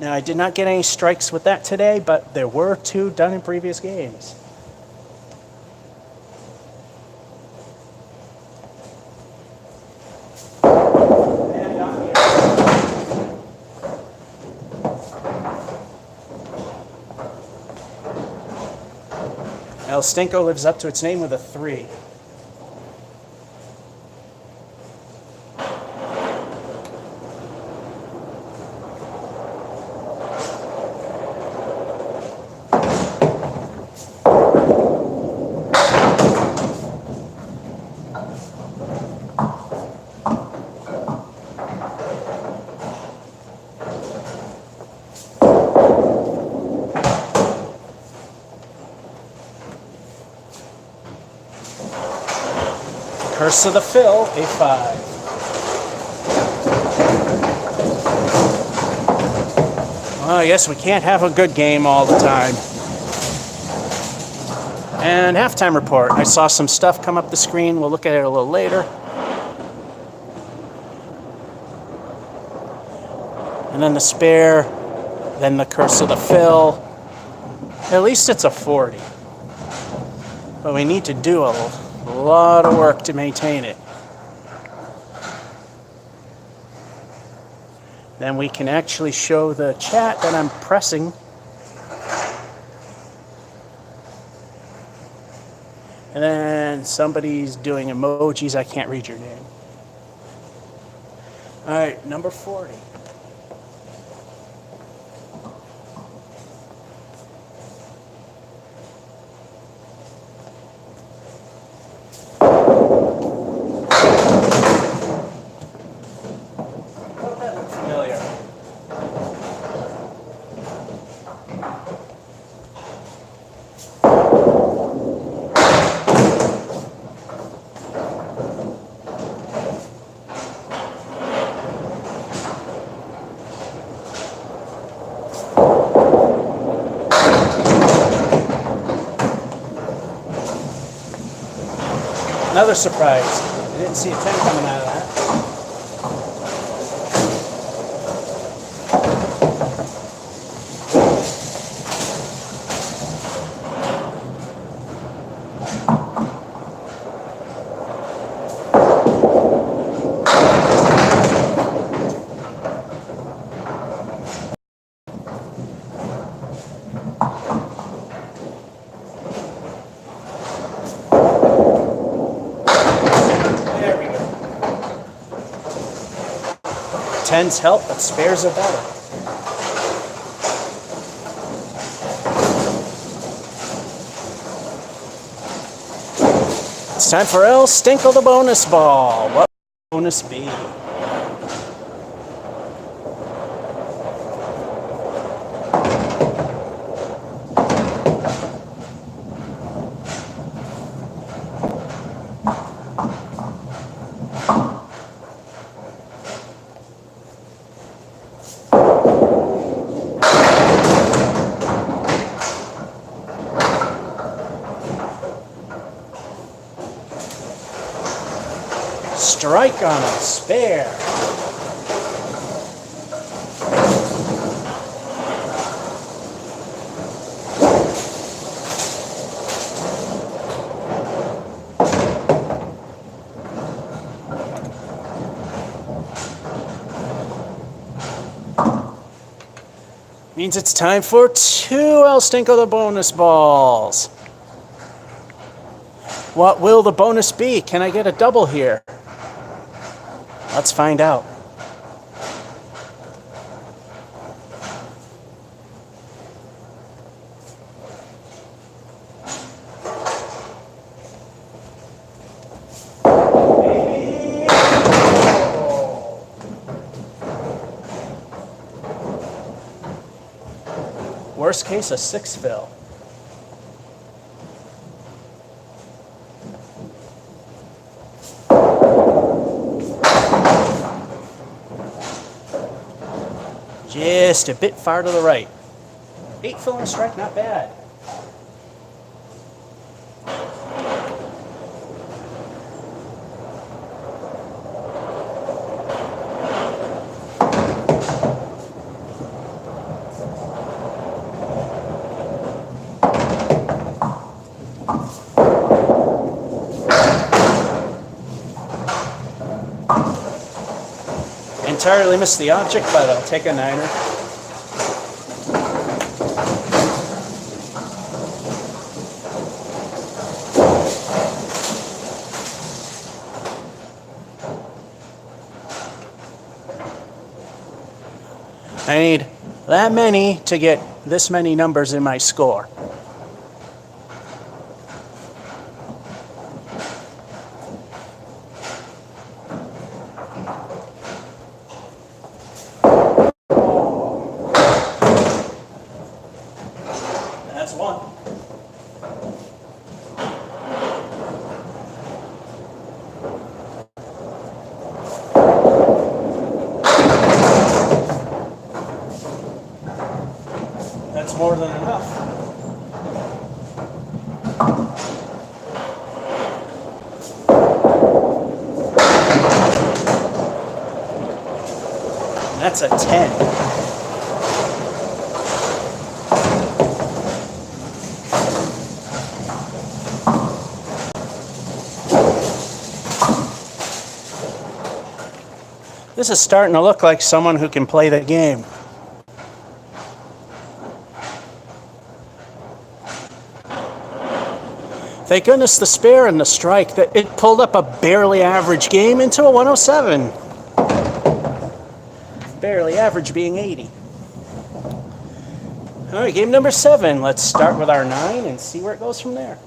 Now, I did not get any strikes with that today, but there were 2 done in previous games. El Stinko lives up to its name with a 3. Curse of the Fill, a 5. Well, I guess we can't have a good game all the time. And halftime report. I saw some stuff come up the screen. We'll look at it a little later. And then the spare, then the Curse of the Fill. At least it's a 40. But we need to do a lot of work to maintain it. Then we can actually show the chat that I'm pressing. And then somebody's doing emojis. I can't read your name. All right, number 40. Another surprise. I didn't see a 10 coming out of that. There we go. Tens help, but spares are better. It's time for El Stinkle the bonus ball. What will bonus be? Strike on a spare. Means it's time for 2 El Stinko the bonus balls. What will the bonus be? Can I get a double here? Let's find out. Worst case, a 6 fill. Just a bit far to the right. 8 fill and a strike, not bad. Entirely missed the object, but I'll take a 9er. I need that many to get this many numbers in my score. That's 1. That's more than enough. That's a 10. This is starting to look like someone who can play the game. Thank goodness the spare and the strike, that it pulled up a barely average game into a 107. Barely average being 80. All right, game number 7. Let's start with our 9 and see where it goes from there.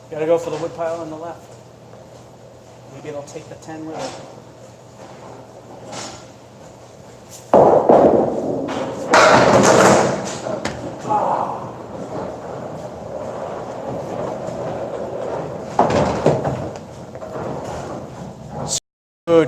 Gotta go for the wood pile on the left. Maybe it'll take the 10 with it. Yeah,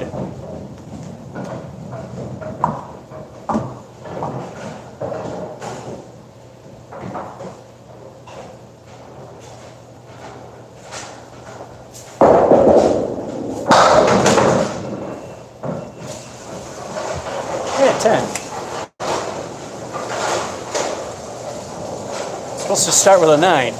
10. Supposed to start with a 9.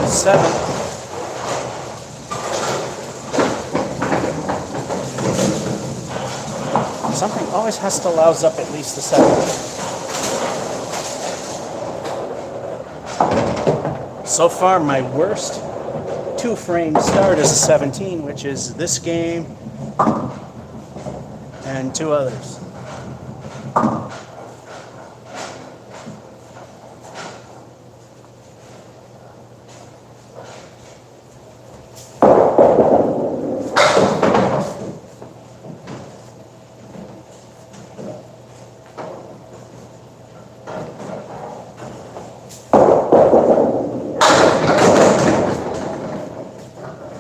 Seven. Something always has to louse up at least a 7. So far, my worst 2-frame start is a 17, which is this game and 2 others.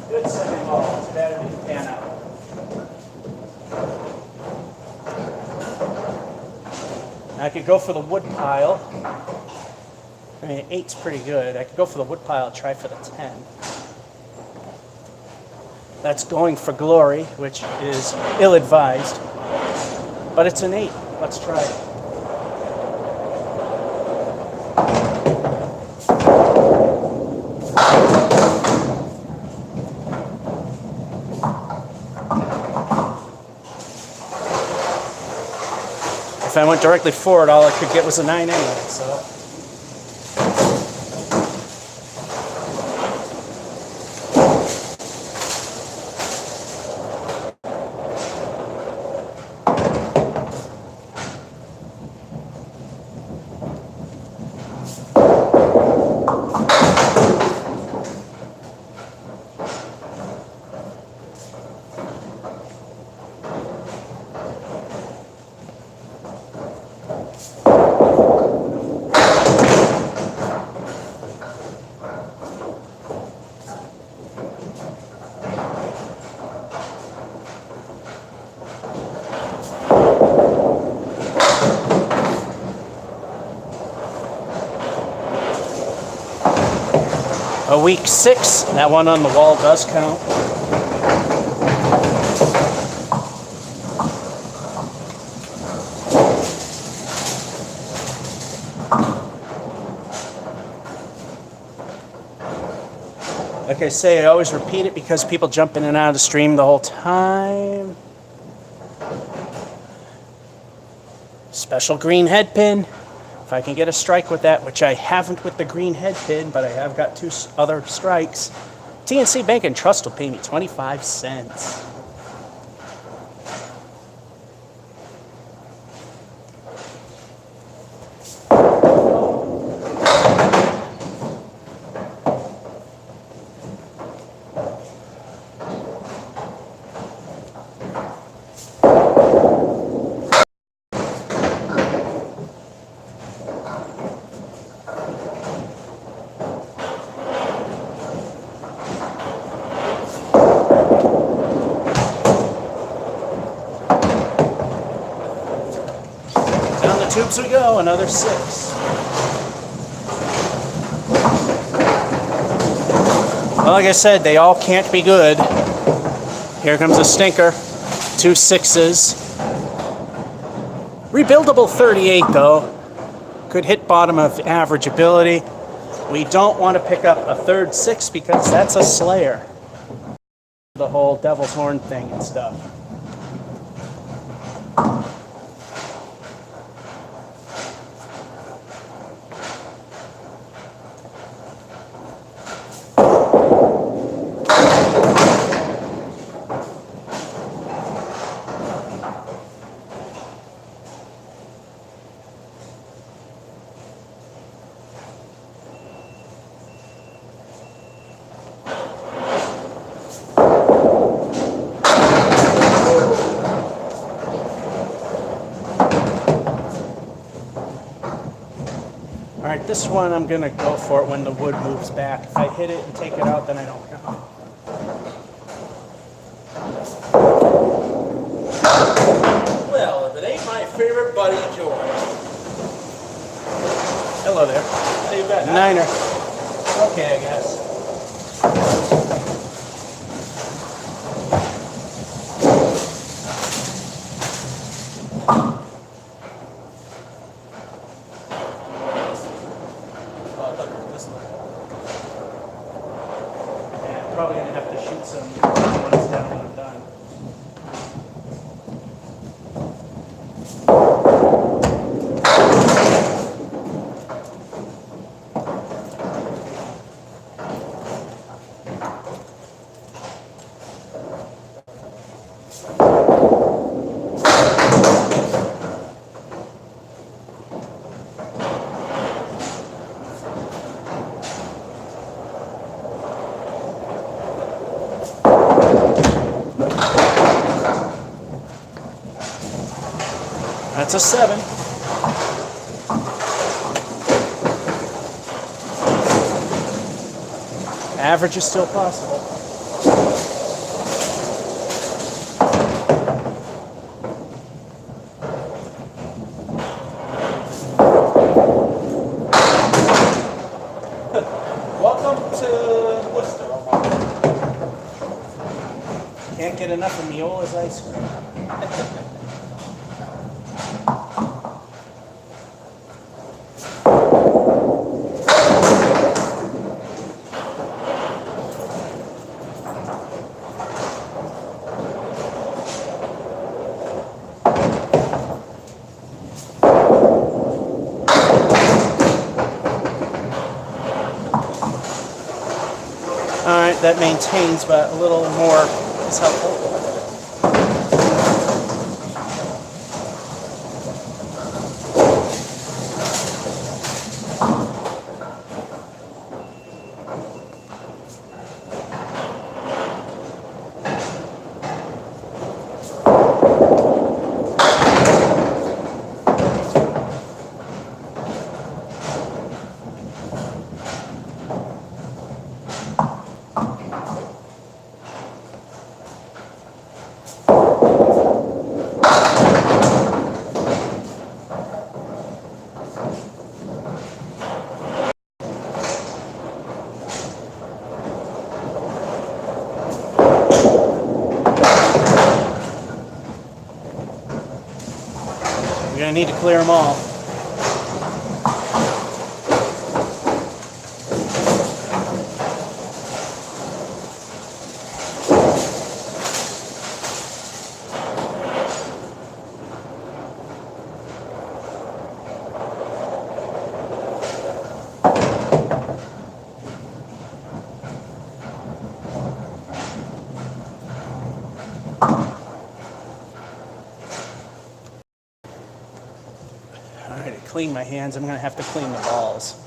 Good second ball. Too bad it didn't pan out. I could go for the wood pile. I mean, 8's pretty good. I could go for the wood pile and try for the 10. That's going for glory, which is ill-advised. But it's an 8. Let's try it. If I went directly forward, all I could get was a 9 anyway, so. A week 6, that one on the wall does count. Like I say, I always repeat it because people jump in and out of the stream the whole time. Special green head pin. If I can get a strike with that, which I haven't with the green head pin, but I have got 2 other strikes, TNC Bank and Trust will pay me 25 cents. Tubes we go, another 6. Well, like I said, they all can't be good. Here comes a stinker. 2 6s. Rebuildable 38, though. Could hit bottom of average ability. We don't want to pick up a third 6 because that's a slayer. the whole devil's horn thing and stuff. All right, this one I'm gonna go for it when the wood moves back. If I hit it and take it out, then I don't know. Well, if it ain't my favorite buddy, George. Hello there. How you been? Niner. Okay, I guess. Probably gonna have to shoot some ones down when I'm done. That's a 7. Average is still possible. Welcome to Worcester. Can't get enough of Miola's ice cream. All right, that maintains, but a little more is helpful. We're gonna need to clear them all. All right, to clean my hands, I'm gonna have to clean the balls.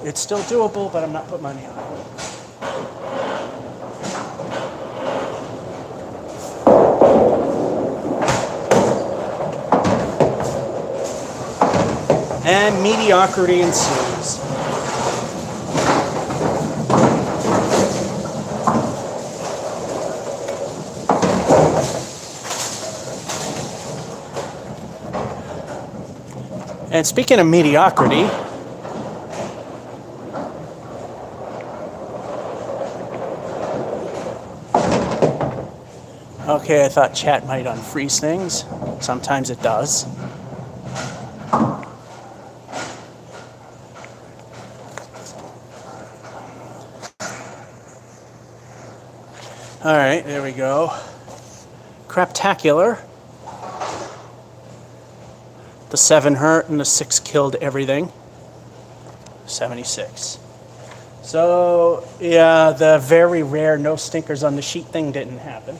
It's still doable, but I'm not putting money on it. And mediocrity ensues. And speaking of mediocrity, okay, I thought chat might unfreeze things. Sometimes it does. All right, there we go. Craptacular. The 7 hurt and the 6 killed everything. 76. So, yeah, the very rare no stinkers on the sheet thing didn't happen.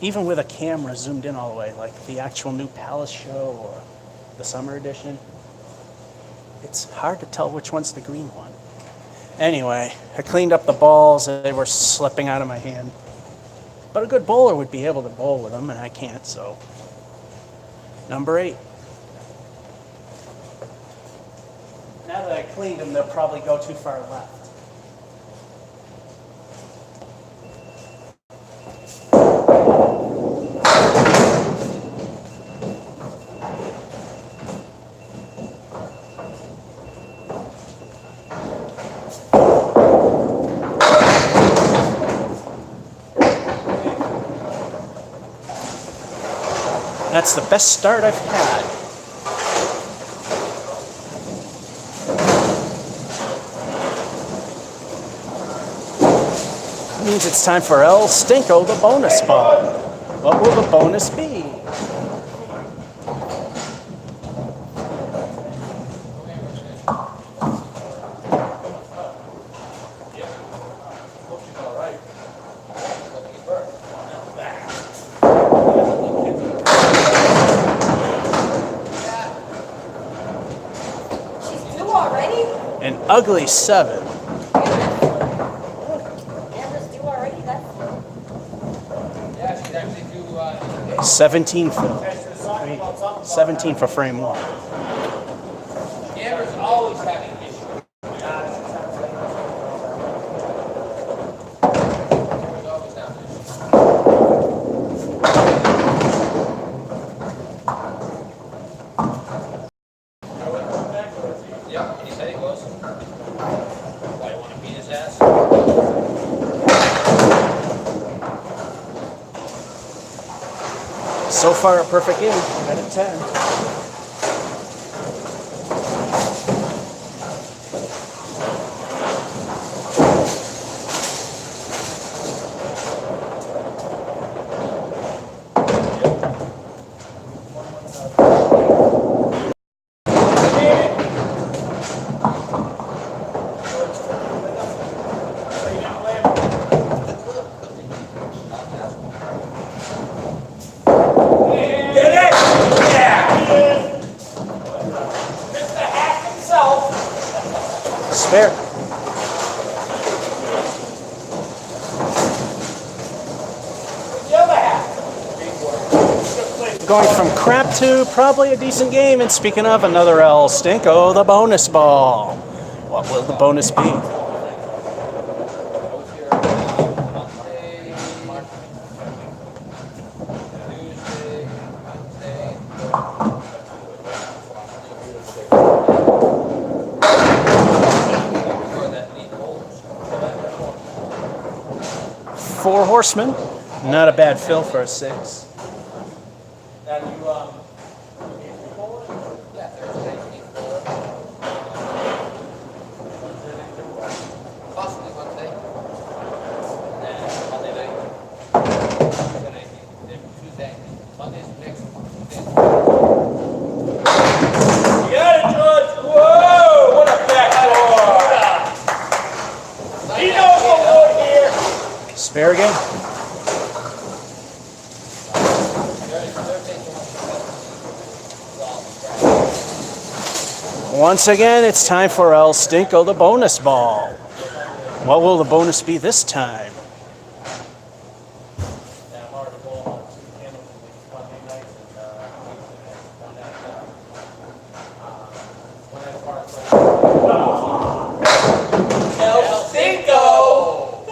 Even with a camera zoomed in all the way, like the actual new Palace show or the Summer Edition, it's hard to tell which one's the green one. Anyway, I cleaned up the balls. They were slipping out of my hand. But a good bowler would be able to bowl with them, and I can't, so. Number 8. Now that I cleaned them, they'll probably go too far left. That's the best start I've had. Means it's time for El Stinko, the bonus ball. What will the bonus be? An ugly 7. Amber's due already? That's 17 for 17 for frame 1. Amber's always having issues. Yep, and he said he was. Why, you want to beat his ass? So far, a perfect game. Out of 10. Spare. Going from crap to probably a decent game. And speaking of, another El Stinko, the bonus ball. What will the bonus be? Four horsemen. Not a bad fill for a 6. Possibly Monday. Monday night. Tuesday. Monday's next Tuesday. You got it, George! Whoa! What a backdoor! He knows what wood here! Once again, it's time for El Stinko, the bonus ball. What will the bonus be this time? El Cinco!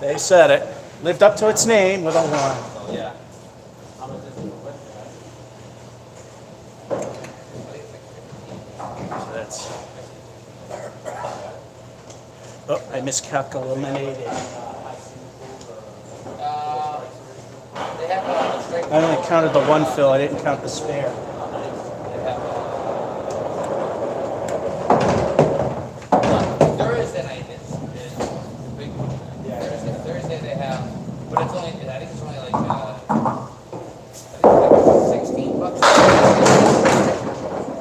They said it. Lived up to its name with a 1. Yeah. So that's... Oh, I miscalculated. I only counted the 1 fill, I didn't count the spare. Thursday night is big. Thursday they have, but it's only, I think it's only like, I think it's like $16. I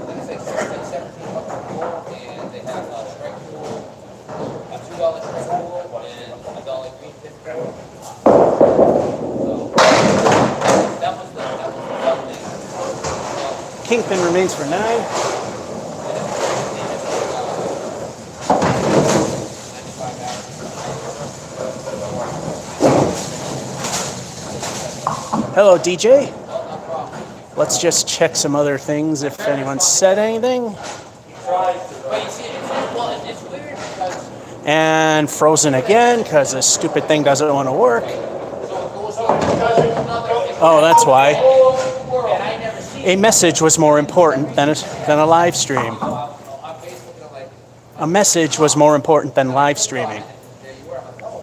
think it's like 16, $17 a pool, and they have a strike pool, a $2 strike pool, and a $1 green tip pool. So, that was the fun thing. Kingpin remains for 9. Hello, DJ. Let's just check some other things if anyone said anything. But you see, it's weird because And frozen again because this stupid thing doesn't want to work. Oh, that's why. and I never see A message was more important than a live stream. on Facebook, I'm like, A message was more important than live streaming. there you were. I'm like, oh,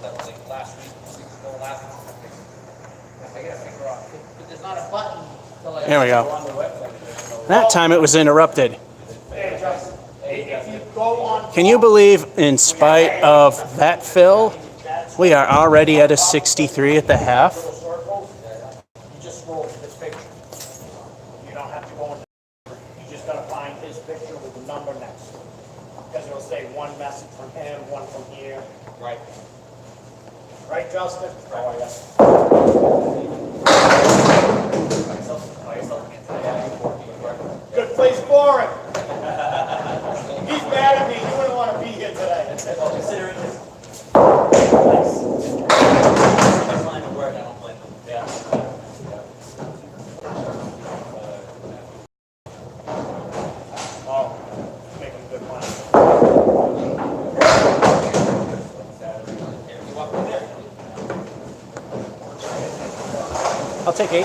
that was like last week, 6 weeks ago, last week. I gotta figure out, but there's not a button to like. There we go go. on the website. That time it was interrupted. Hey, Justin, if you go on. Can you believe, in spite of that fill, we are already at a 63 at the half? Circles, you just scroll to this picture. You don't have to go in. You just gotta find his picture with the number next to it. Because it'll say one message from him, one from here. Right. Right, Justin? How are you? Good place for him. He's mad at me. He wouldn't want to be here today. Considering this next line of work, I don't blame them. Yeah. Oh, he's making a good one. You walk in there. I'll take 8.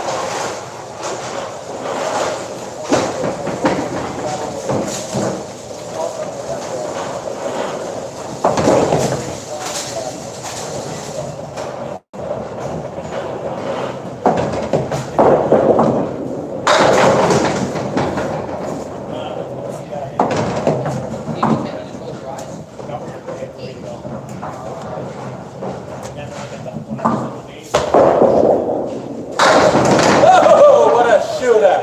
Oh, what a shooter.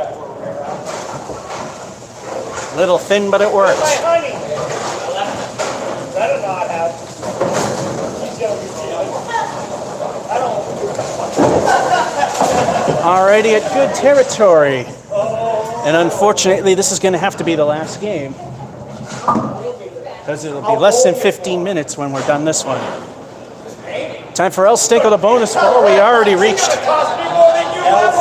Little thin, but it works. My honey. Better not have. He's gonna be feeling. I don't. Already at good territory. And unfortunately, this is going to have to be the last game. Because it'll be less than 15 minutes when we're done this one. Time for El Stinko, the bonus ball. We already reached. Cost me more than you ever.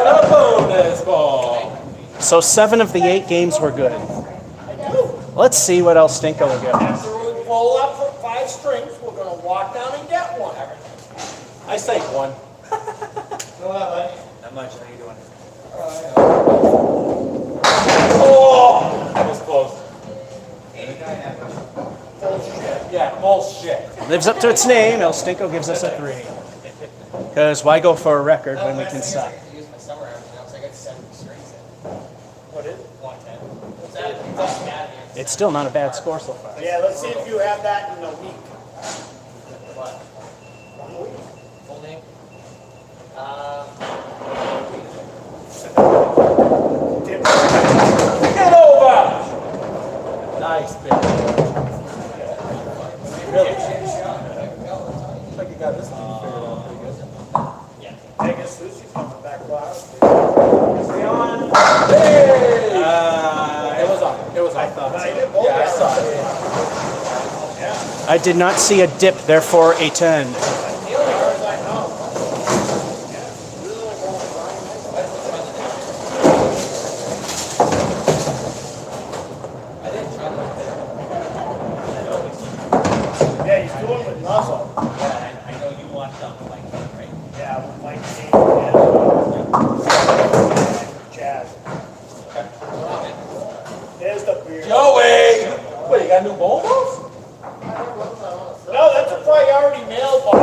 A bonus ball. So 7 of the 8 games were good. Let's see what El Stinko will get. After we pull up for 5 strings, we're gonna walk down and get one. I say 1. Not much. How you doing? Oh, That was close. Yeah, bullshit. Lives up to its name. El Stinko gives us a 3. Because why go for a record when we can suck? I use my summer average now, so I got 7 strings in. what is it? 110. It's not, it doesn't matter. It's still not a bad score so far. Yeah, let's see if you have that in a week. What? 1 week. Full name? Get over! Nice, baby. Really? Looks like you got this thing figured out pretty good. Vegas, Lucy. coming back live. Is we on? It was on. It was on. Yeah, I saw it. I did not see a dip, therefore a 10. Yeah, he's doing with Nuzzle. Yeah, I know you want something like that, right? Yeah, with Mike King and Jazz. There's the beer. Joey! What, you got new Volvos? No, that's a priority mailbox.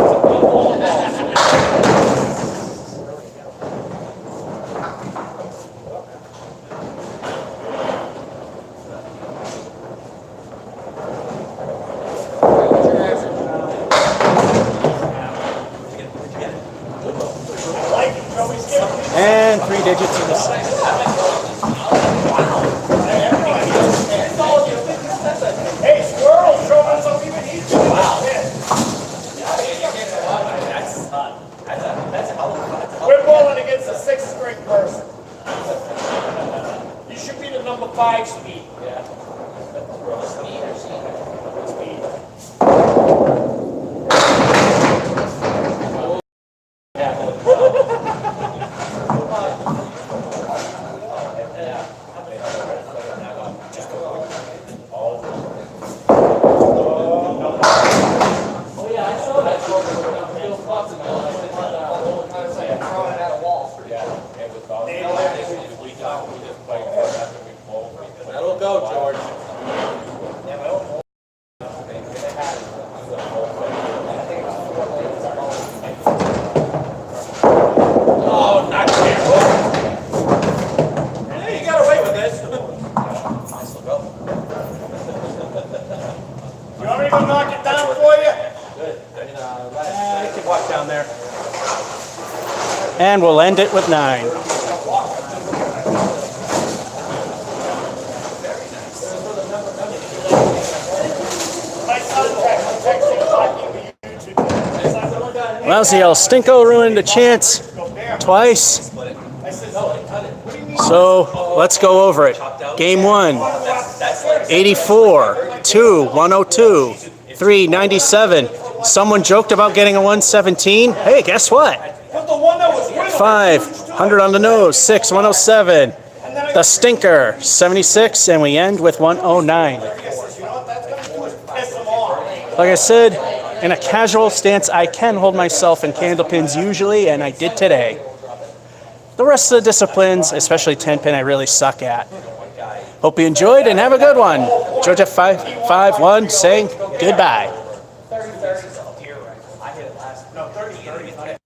I like it, Joey's giving me. And 3 digits in the side. Hey, Squirrel's showing us how even he's doing. Wow. We're bowling against a 6th string person. You should be the number 5 speed. Speed or seed? Speed. Oh, yeah, I saw that. Bill Fox and all that. Throwing it at a wall. That'll go, George. Oh, not there. Hey, you got away with this. You want me to go knock it down for you? I can walk down there. And we'll end it with 9. My son texting talking to you. Lousy El Stinko ruined the chance twice. So let's go over it. Game 1, 84, 2, 102, 3, 97. Someone joked about getting a 117. Hey, guess what? But the one that was winning. 5, 100 on the nose, 6, 107. The Stinker, 76, and we end with 109. You know what that's going to do is piss him off. Like I said, in a casual stance, I can hold myself in candlepins usually, and I did today. The rest of the disciplines, especially 10-pin, I really suck at. Hope you enjoyed and have a good one. Georgia 551 saying goodbye. 30-30. I hit it last. No, 30-30.